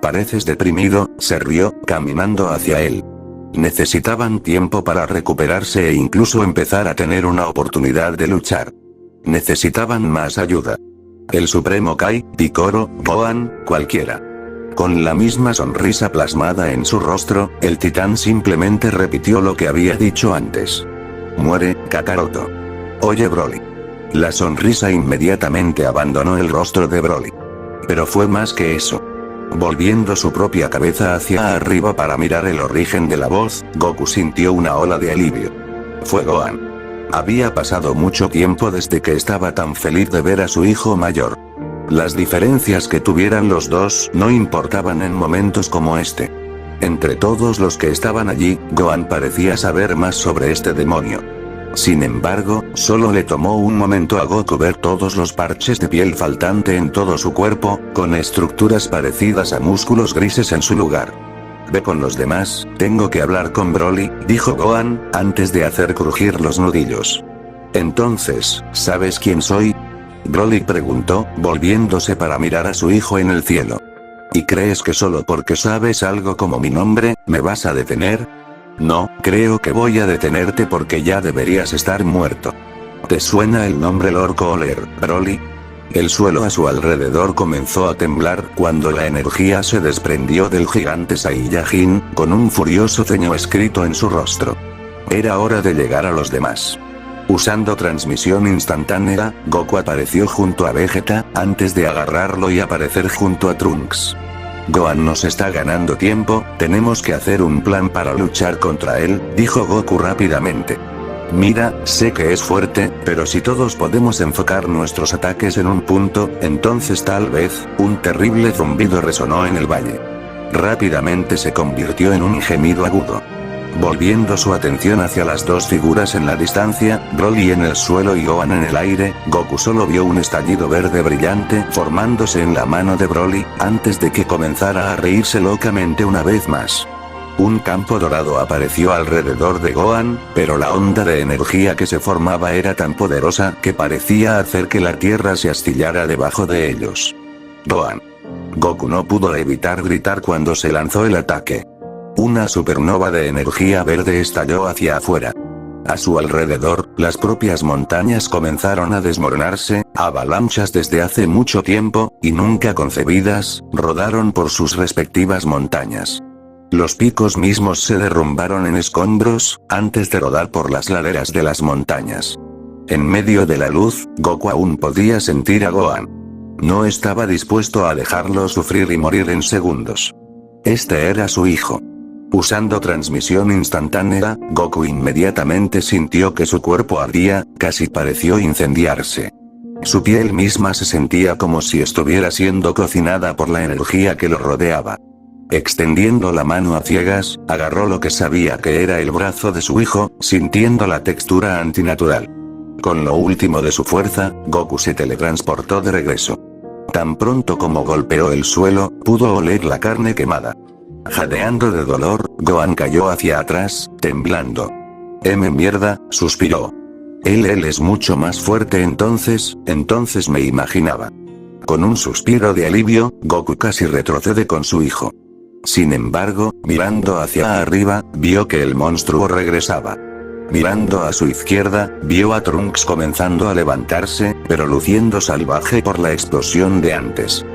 Pareces deprimido, se rió, caminando hacia él. Necesitaban tiempo para recuperarse e incluso empezar a tener una oportunidad de luchar. Necesitaban más ayuda. El Supremo Kai, Piccolo, Gohan, cualquiera. Con la misma sonrisa plasmada en su rostro, el titán simplemente repitió lo que había dicho antes. Muere, Kakaroto. Oye Broly. La sonrisa inmediatamente abandonó el rostro de Broly. Pero fue más que eso. Volviendo su propia cabeza hacia arriba para mirar el origen de la voz, Goku sintió una ola de alivio. Fue Gohan. Había pasado mucho tiempo desde que estaba tan feliz de ver a su hijo mayor. Las diferencias que tuvieran los dos no importaban en momentos como este. Entre todos los que estaban allí, Gohan parecía saber más sobre este demonio. Sin embargo, solo le tomó un momento a Goku ver todos los parches de piel faltante en todo su cuerpo, con estructuras parecidas a músculos grises en su lugar. Ve con los demás, tengo que hablar con Broly, dijo Gohan, antes de hacer crujir los nudillos. Entonces, ¿sabes quién soy? Broly preguntó, volviéndose para mirar a su hijo en el cielo. ¿Y crees que solo porque sabes algo como mi nombre, me vas a detener? No, creo que voy a detenerte porque ya deberías estar muerto. ¿Te suena el nombre Lord Kohler, Broly? El suelo a su alrededor comenzó a temblar cuando la energía se desprendió del gigante Saiyajin, con un furioso ceño escrito en su rostro. Era hora de llegar a los demás. Usando transmisión instantánea, Goku apareció junto a Vegeta, antes de agarrarlo y aparecer junto a Trunks. Gohan nos está ganando tiempo, tenemos que hacer un plan para luchar contra él, dijo Goku rápidamente. Mira, sé que es fuerte, pero si todos podemos enfocar nuestros ataques en un punto, entonces tal vez, un terrible zumbido resonó en el valle. Rápidamente se convirtió en un gemido agudo. Volviendo su atención hacia las dos figuras en la distancia, Broly en el suelo y Gohan en el aire, Goku solo vio un estallido verde brillante formándose en la mano de Broly, antes de que comenzara a reírse locamente una vez más. Un campo dorado apareció alrededor de Gohan, pero la onda de energía que se formaba era tan poderosa que parecía hacer que la tierra se astillara debajo de ellos. Gohan. Goku no pudo evitar gritar cuando se lanzó el ataque. Una supernova de energía verde estalló hacia afuera. A su alrededor, las propias montañas comenzaron a desmoronarse, avalanchas desde hace mucho tiempo, y nunca concebidas, rodaron por sus respectivas montañas. Los picos mismos se derrumbaron en escombros, antes de rodar por las laderas de las montañas. En medio de la luz, Goku aún podía sentir a Gohan. No estaba dispuesto a dejarlo sufrir y morir en segundos. Este era su hijo. Usando transmisión instantánea, Goku inmediatamente sintió que su cuerpo ardía, casi pareció incendiarse. Su piel misma se sentía como si estuviera siendo cocinada por la energía que lo rodeaba. Extendiendo la mano a ciegas, agarró lo que sabía que era el brazo de su hijo, sintiendo la textura antinatural. Con lo último de su fuerza, Goku se teletransportó de regreso. Tan pronto como golpeó el suelo, pudo oler la carne quemada. Jadeando de dolor, Gohan cayó hacia atrás, temblando. Mierda, suspiró. Él es mucho más fuerte entonces me imaginaba. Con un suspiro de alivio, Goku casi retrocede con su hijo. Sin embargo, mirando hacia arriba, vio que el monstruo regresaba. Mirando a su izquierda, vio a Trunks comenzando a levantarse, pero luciendo salvaje por la explosión de antes.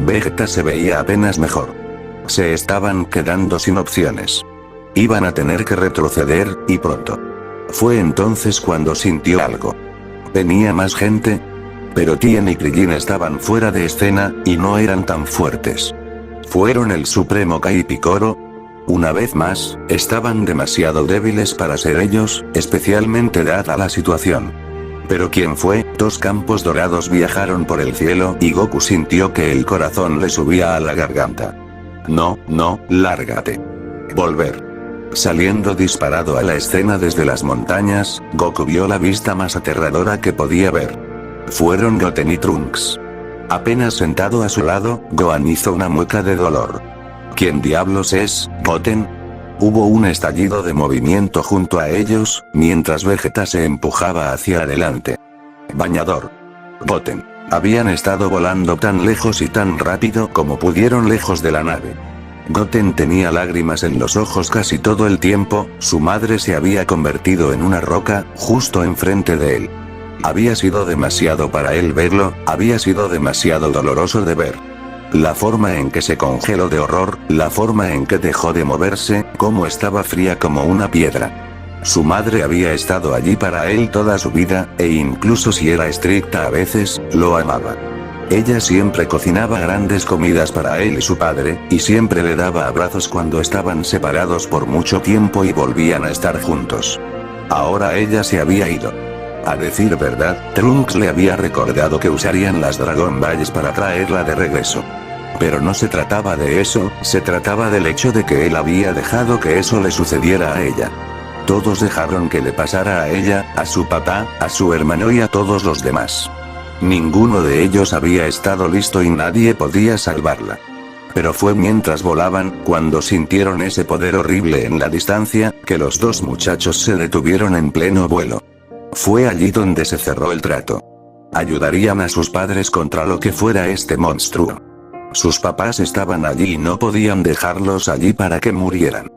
Vegeta se veía apenas mejor. Se estaban quedando sin opciones. Iban a tener que retroceder, y pronto. Fue entonces cuando sintió algo. ¿Venía más gente? Pero Tien y Krillin estaban fuera de escena, y no eran tan fuertes. ¿Fueron el Supremo Kai y Picoro? Una vez más, estaban demasiado débiles para ser ellos, especialmente dada la situación. ¿Pero quién fue? Dos campos dorados viajaron por el cielo y Goku sintió que el corazón le subía a la garganta. No, lárgate. Volver. Saliendo disparado a la escena desde las montañas, Goku vio la vista más aterradora que podía ver. Fueron Goten y Trunks. Apenas sentado a su lado, Gohan hizo una mueca de dolor. ¿Quién diablos es, Goten? Hubo un estallido de movimiento junto a ellos, mientras Vegeta se empujaba hacia adelante. Bañador. Goten. Habían estado volando tan lejos y tan rápido como pudieron lejos de la nave. Goten tenía lágrimas en los ojos casi todo el tiempo, su madre se había convertido en una roca, justo enfrente de él. Había sido demasiado para él verlo, había sido demasiado doloroso de ver. La forma en que se congeló de horror, la forma en que dejó de moverse, cómo estaba fría como una piedra. Su madre había estado allí para él toda su vida, e incluso si era estricta a veces, lo amaba. Ella siempre cocinaba grandes comidas para él y su padre, y siempre le daba abrazos cuando estaban separados por mucho tiempo y volvían a estar juntos. Ahora ella se había ido. A decir verdad, Trunks le había recordado que usarían las Dragon Balls para traerla de regreso. Pero no se trataba de eso, se trataba del hecho de que él había dejado que eso le sucediera a ella. Todos dejaron que le pasara a ella, a su papá, a su hermano y a todos los demás. Ninguno de ellos había estado listo y nadie podía salvarla. Pero fue mientras volaban, cuando sintieron ese poder horrible en la distancia, que los dos muchachos se detuvieron en pleno vuelo. Fue allí donde se cerró el trato. Ayudarían a sus padres contra lo que fuera este monstruo. Sus papás estaban allí y no podían dejarlos allí para que murieran.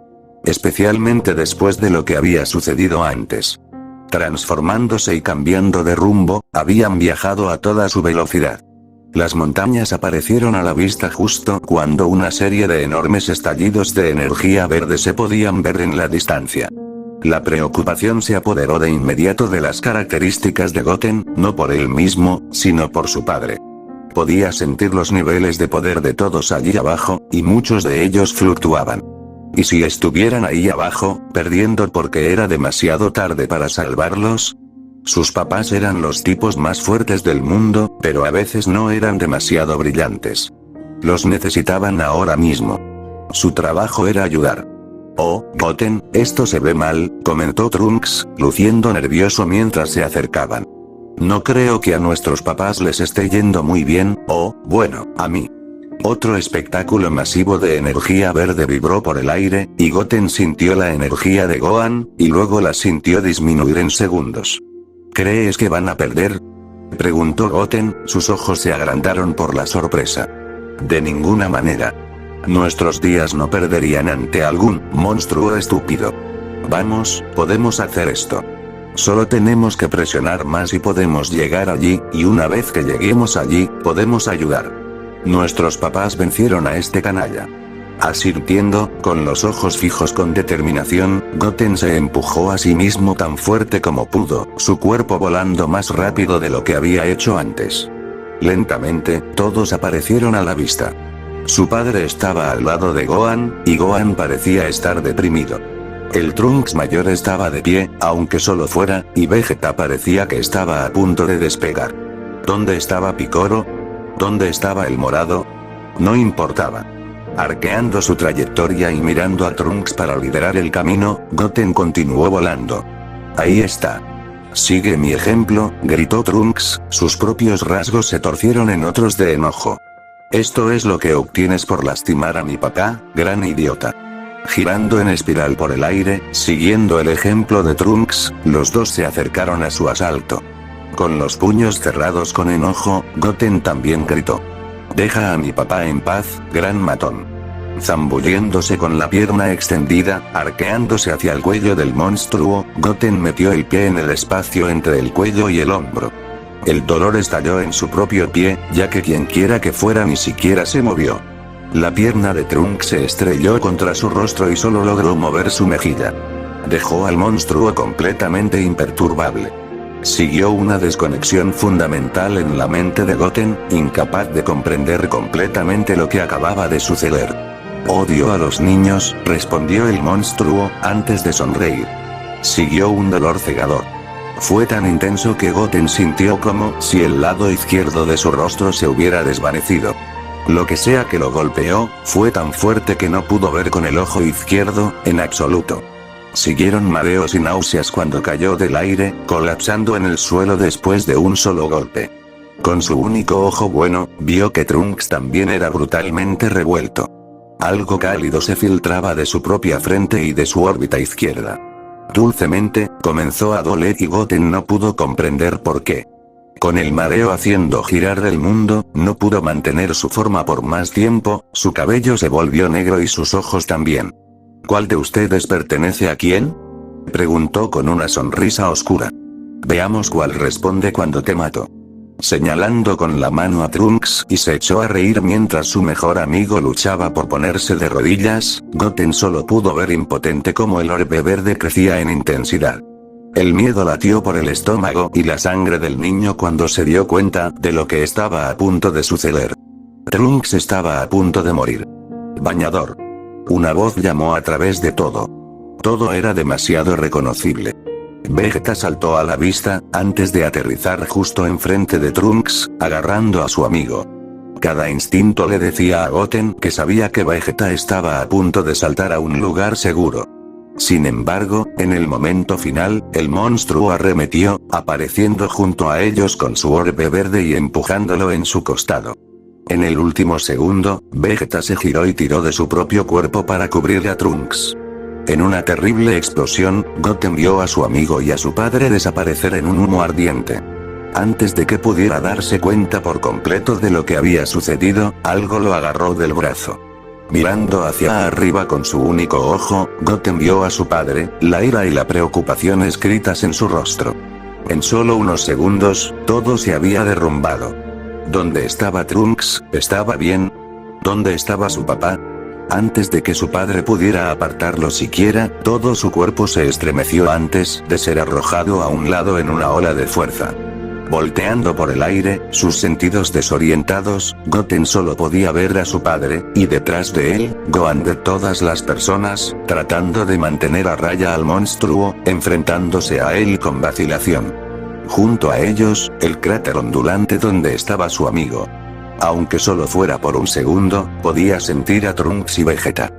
Especialmente después de lo que había sucedido antes. Transformándose y cambiando de rumbo, habían viajado a toda su velocidad. Las montañas aparecieron a la vista justo cuando una serie de enormes estallidos de energía verde se podían ver en la distancia. La preocupación se apoderó de inmediato de las características de Goten, no por él mismo, sino por su padre. Podía sentir los niveles de poder de todos allí abajo, y muchos de ellos fluctuaban. ¿Y si estuvieran ahí abajo, perdiendo porque era demasiado tarde para salvarlos? Sus papás eran los tipos más fuertes del mundo, pero a veces no eran demasiado brillantes. Los necesitaban ahora mismo. Su trabajo era ayudar. Oh, Goten, esto se ve mal, comentó Trunks, luciendo nervioso mientras se acercaban. No creo que a nuestros papás les esté yendo muy bien, bueno, a mí. Otro espectáculo masivo de energía verde vibró por el aire, y Goten sintió la energía de Gohan, y luego la sintió disminuir en segundos. ¿Crees que van a perder?, preguntó Goten, sus ojos se agrandaron por la sorpresa. De ninguna manera. Nuestros días no perderían ante algún monstruo estúpido. Vamos, podemos hacer esto. Solo tenemos que presionar más y podemos llegar allí, y una vez que lleguemos allí, podemos ayudar. Nuestros papás vencieron a este canalla. Asintiendo, con los ojos fijos con determinación, Goten se empujó a sí mismo tan fuerte como pudo, su cuerpo volando más rápido de lo que había hecho antes. Lentamente, todos aparecieron a la vista. Su padre estaba al lado de Gohan, y Gohan parecía estar deprimido. El Trunks mayor estaba de pie, aunque solo fuera, y Vegeta parecía que estaba a punto de despegar. ¿Dónde estaba Piccolo? ¿Dónde estaba el morado? No importaba. Arqueando su trayectoria y mirando a Trunks para liderar el camino, Goten continuó volando. Ahí está. Sigue mi ejemplo, gritó Trunks, sus propios rasgos se torcieron en otros de enojo. Esto es lo que obtienes por lastimar a mi papá, gran idiota. Girando en espiral por el aire, siguiendo el ejemplo de Trunks, los dos se acercaron a su asalto. Con los puños cerrados con enojo, Goten también gritó. Deja a mi papá en paz, gran matón. Zambulléndose con la pierna extendida, arqueándose hacia el cuello del monstruo, Goten metió el pie en el espacio entre el cuello y el hombro. El dolor estalló en su propio pie, ya que quienquiera que fuera ni siquiera se movió. La pierna de Trunks se estrelló contra su rostro y solo logró mover su mejilla. Dejó al monstruo completamente imperturbable. Siguió una desconexión fundamental en la mente de Goten, incapaz de comprender completamente lo que acababa de suceder. Odio a los niños, respondió el monstruo, antes de sonreír. Siguió un dolor cegador. Fue tan intenso que Goten sintió como si el lado izquierdo de su rostro se hubiera desvanecido. Lo que sea que lo golpeó, fue tan fuerte que no pudo ver con el ojo izquierdo, en absoluto. Siguieron mareos y náuseas cuando cayó del aire, colapsando en el suelo después de un solo golpe. Con su único ojo bueno, vio que Trunks también era brutalmente revuelto. Algo cálido se filtraba de su propia frente y de su órbita izquierda. Dulcemente, comenzó a doler y Goten no pudo comprender por qué. Con el mareo haciendo girar el mundo, no pudo mantener su forma por más tiempo, su cabello se volvió negro y sus ojos también. ¿Cuál de ustedes pertenece a quién?, preguntó con una sonrisa oscura. Veamos cuál responde cuando te mato. Señalando con la mano a Trunks y se echó a reír mientras su mejor amigo luchaba por ponerse de rodillas, Goten solo pudo ver impotente cómo el orbe verde crecía en intensidad. El miedo latió por el estómago y la sangre del niño cuando se dio cuenta de lo que estaba a punto de suceder. Trunks estaba a punto de morir. Bañador. Una voz llamó a través de todo. Todo era demasiado reconocible. Vegeta saltó a la vista, antes de aterrizar justo enfrente de Trunks, agarrando a su amigo. Cada instinto le decía a Goten que sabía que Vegeta estaba a punto de saltar a un lugar seguro. Sin embargo, en el momento final, el monstruo arremetió, apareciendo junto a ellos con su orbe verde y empujándolo en su costado. En el último segundo, Vegeta se giró y tiró de su propio cuerpo para cubrir a Trunks. En una terrible explosión, Goten vio a su amigo y a su padre desaparecer en un humo ardiente. Antes de que pudiera darse cuenta por completo de lo que había sucedido, algo lo agarró del brazo. Mirando hacia arriba con su único ojo, Goten vio a su padre, la ira y la preocupación escritas en su rostro. En solo unos segundos, todo se había derrumbado. ¿Dónde estaba Trunks? ¿Estaba bien? ¿Dónde estaba su papá? Antes de que su padre pudiera apartarlo siquiera, todo su cuerpo se estremeció antes de ser arrojado a un lado en una ola de fuerza. Volteando por el aire, sus sentidos desorientados, Goten solo podía ver a su padre, y detrás de él, Gohan de todas las personas, tratando de mantener a raya al monstruo, enfrentándose a él con vacilación. Junto a ellos, el cráter ondulante donde estaba su amigo. Aunque solo fuera por un segundo, podía sentir a Trunks y Vegeta.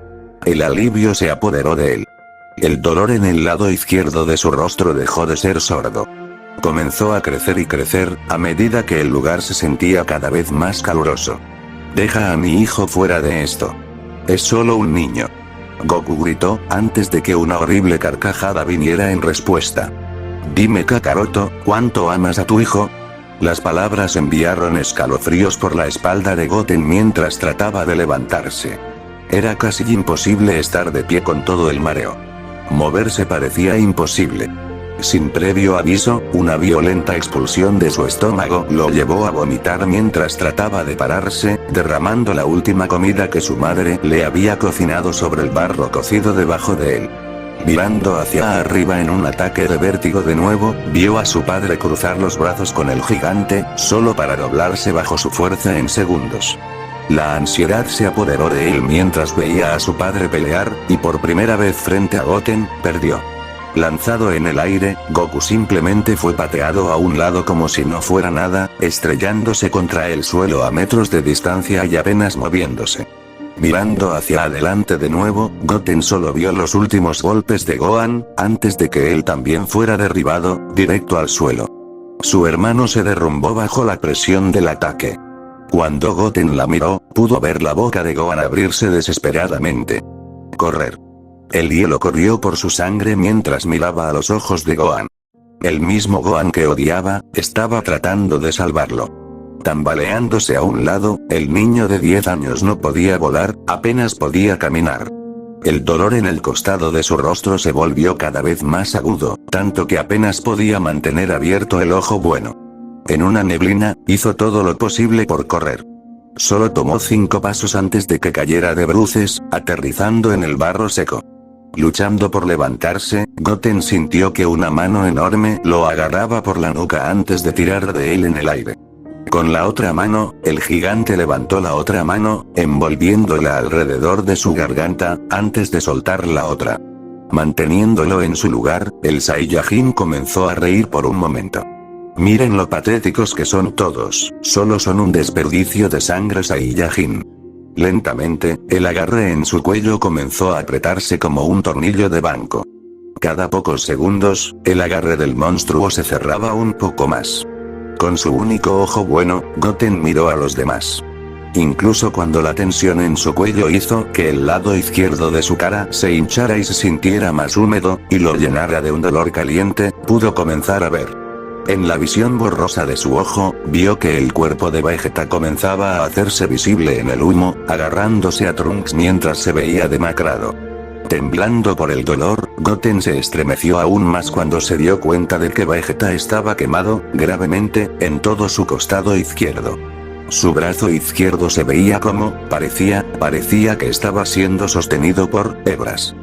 El alivio se apoderó de él. El dolor en el lado izquierdo de su rostro dejó de ser sordo. Comenzó a crecer y crecer, a medida que el lugar se sentía cada vez más caluroso. «Deja a mi hijo fuera de esto. Es solo un niño». Goku gritó, antes de que una horrible carcajada viniera en respuesta. «Dime Kakaroto, ¿cuánto amas a tu hijo?». Las palabras enviaron escalofríos por la espalda de Goten mientras trataba de levantarse. Era casi imposible estar de pie con todo el mareo. Moverse parecía imposible. Sin previo aviso, una violenta expulsión de su estómago lo llevó a vomitar mientras trataba de pararse, derramando la última comida que su madre le había cocinado sobre el barro cocido debajo de él. Mirando hacia arriba en un ataque de vértigo de nuevo, vio a su padre cruzar los brazos con el gigante, solo para doblarse bajo su fuerza en segundos. La ansiedad se apoderó de él mientras veía a su padre pelear, y por primera vez frente a Goten, perdió. Lanzado en el aire, Goku simplemente fue pateado a un lado como si no fuera nada, estrellándose contra el suelo a metros de distancia y apenas moviéndose. Mirando hacia adelante de nuevo, Goten solo vio los últimos golpes de Gohan, antes de que él también fuera derribado, directo al suelo. Su hermano se derrumbó bajo la presión del ataque. Cuando Goten la miró, pudo ver la boca de Gohan abrirse desesperadamente. Correr. El hielo corrió por su sangre mientras miraba a los ojos de Gohan. El mismo Gohan que odiaba, estaba tratando de salvarlo. Tambaleándose a un lado, el niño de 10 años no podía volar, apenas podía caminar. El dolor en el costado de su rostro se volvió cada vez más agudo, tanto que apenas podía mantener abierto el ojo bueno. En una neblina, hizo todo lo posible por correr. Solo tomó 5 pasos antes de que cayera de bruces, aterrizando en el barro seco. Luchando por levantarse, Goten sintió que una mano enorme lo agarraba por la nuca antes de tirar de él en el aire. Con la otra mano, el gigante levantó la otra mano, envolviéndola alrededor de su garganta, antes de soltar la otra. Manteniéndolo en su lugar, el Saiyajin comenzó a reír por un momento. Miren lo patéticos que son todos, solo son un desperdicio de sangre Saiyajin. Lentamente, el agarre en su cuello comenzó a apretarse como un tornillo de banco. Cada pocos segundos, el agarre del monstruo se cerraba un poco más. Con su único ojo bueno, Goten miró a los demás. Incluso cuando la tensión en su cuello hizo que el lado izquierdo de su cara se hinchara y se sintiera más húmedo, y lo llenara de un dolor caliente, pudo comenzar a ver. En la visión borrosa de su ojo, vio que el cuerpo de Vegeta comenzaba a hacerse visible en el humo, agarrándose a Trunks mientras se veía demacrado. Temblando por el dolor, Goten se estremeció aún más cuando se dio cuenta de que Vegeta estaba quemado, gravemente, en todo su costado izquierdo. Su brazo izquierdo se veía como, parecía que estaba siendo sostenido por hebras.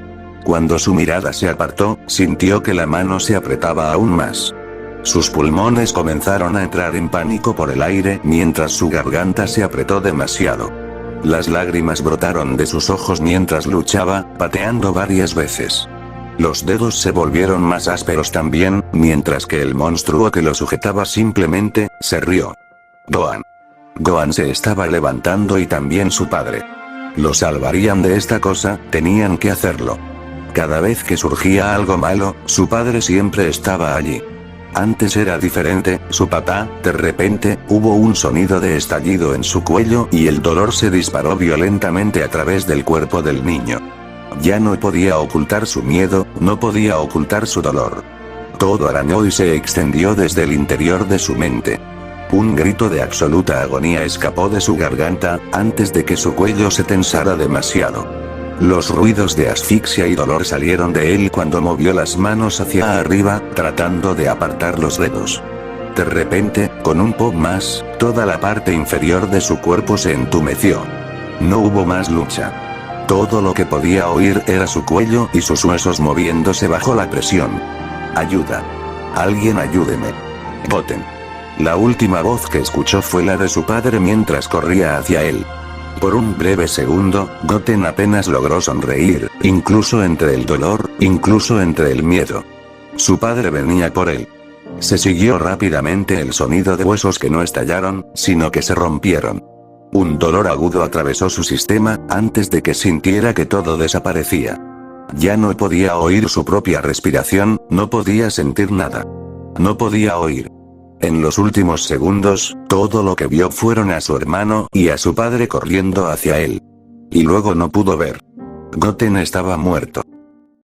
Cuando su mirada se apartó, sintió que la mano se apretaba aún más. Sus pulmones comenzaron a entrar en pánico por el aire mientras su garganta se apretó demasiado. Las lágrimas brotaron de sus ojos mientras luchaba, pateando varias veces. Los dedos se volvieron más ásperos también, mientras que el monstruo que lo sujetaba simplemente, se rió. Gohan. Gohan se estaba levantando y también su padre. Lo salvarían de esta cosa, tenían que hacerlo. Cada vez que surgía algo malo, su padre siempre estaba allí. Antes era diferente, su papá, de repente, hubo un sonido de estallido en su cuello y el dolor se disparó violentamente a través del cuerpo del niño. Ya no podía ocultar su miedo, no podía ocultar su dolor. Todo arañó y se extendió desde el interior de su mente. Un grito de absoluta agonía escapó de su garganta, antes de que su cuello se tensara demasiado. Los ruidos de asfixia y dolor salieron de él cuando movió las manos hacia arriba, tratando de apartar los dedos. De repente, con un pop más, toda la parte inferior de su cuerpo se entumeció. No hubo más lucha. Todo lo que podía oír era su cuello y sus huesos moviéndose bajo la presión. Ayuda. Alguien ayúdeme. Goten. La última voz que escuchó fue la de su padre mientras corría hacia él. Por un breve segundo, Goten apenas logró sonreír, incluso entre el dolor, incluso entre el miedo. Su padre venía por él. Se siguió rápidamente el sonido de huesos que no estallaron, sino que se rompieron. Un dolor agudo atravesó su sistema, antes de que sintiera que todo desaparecía. Ya no podía oír su propia respiración, no podía sentir nada. No podía oír. En los últimos segundos, todo lo que vio fueron a su hermano y a su padre corriendo hacia él. Y luego no pudo ver. Goten estaba muerto.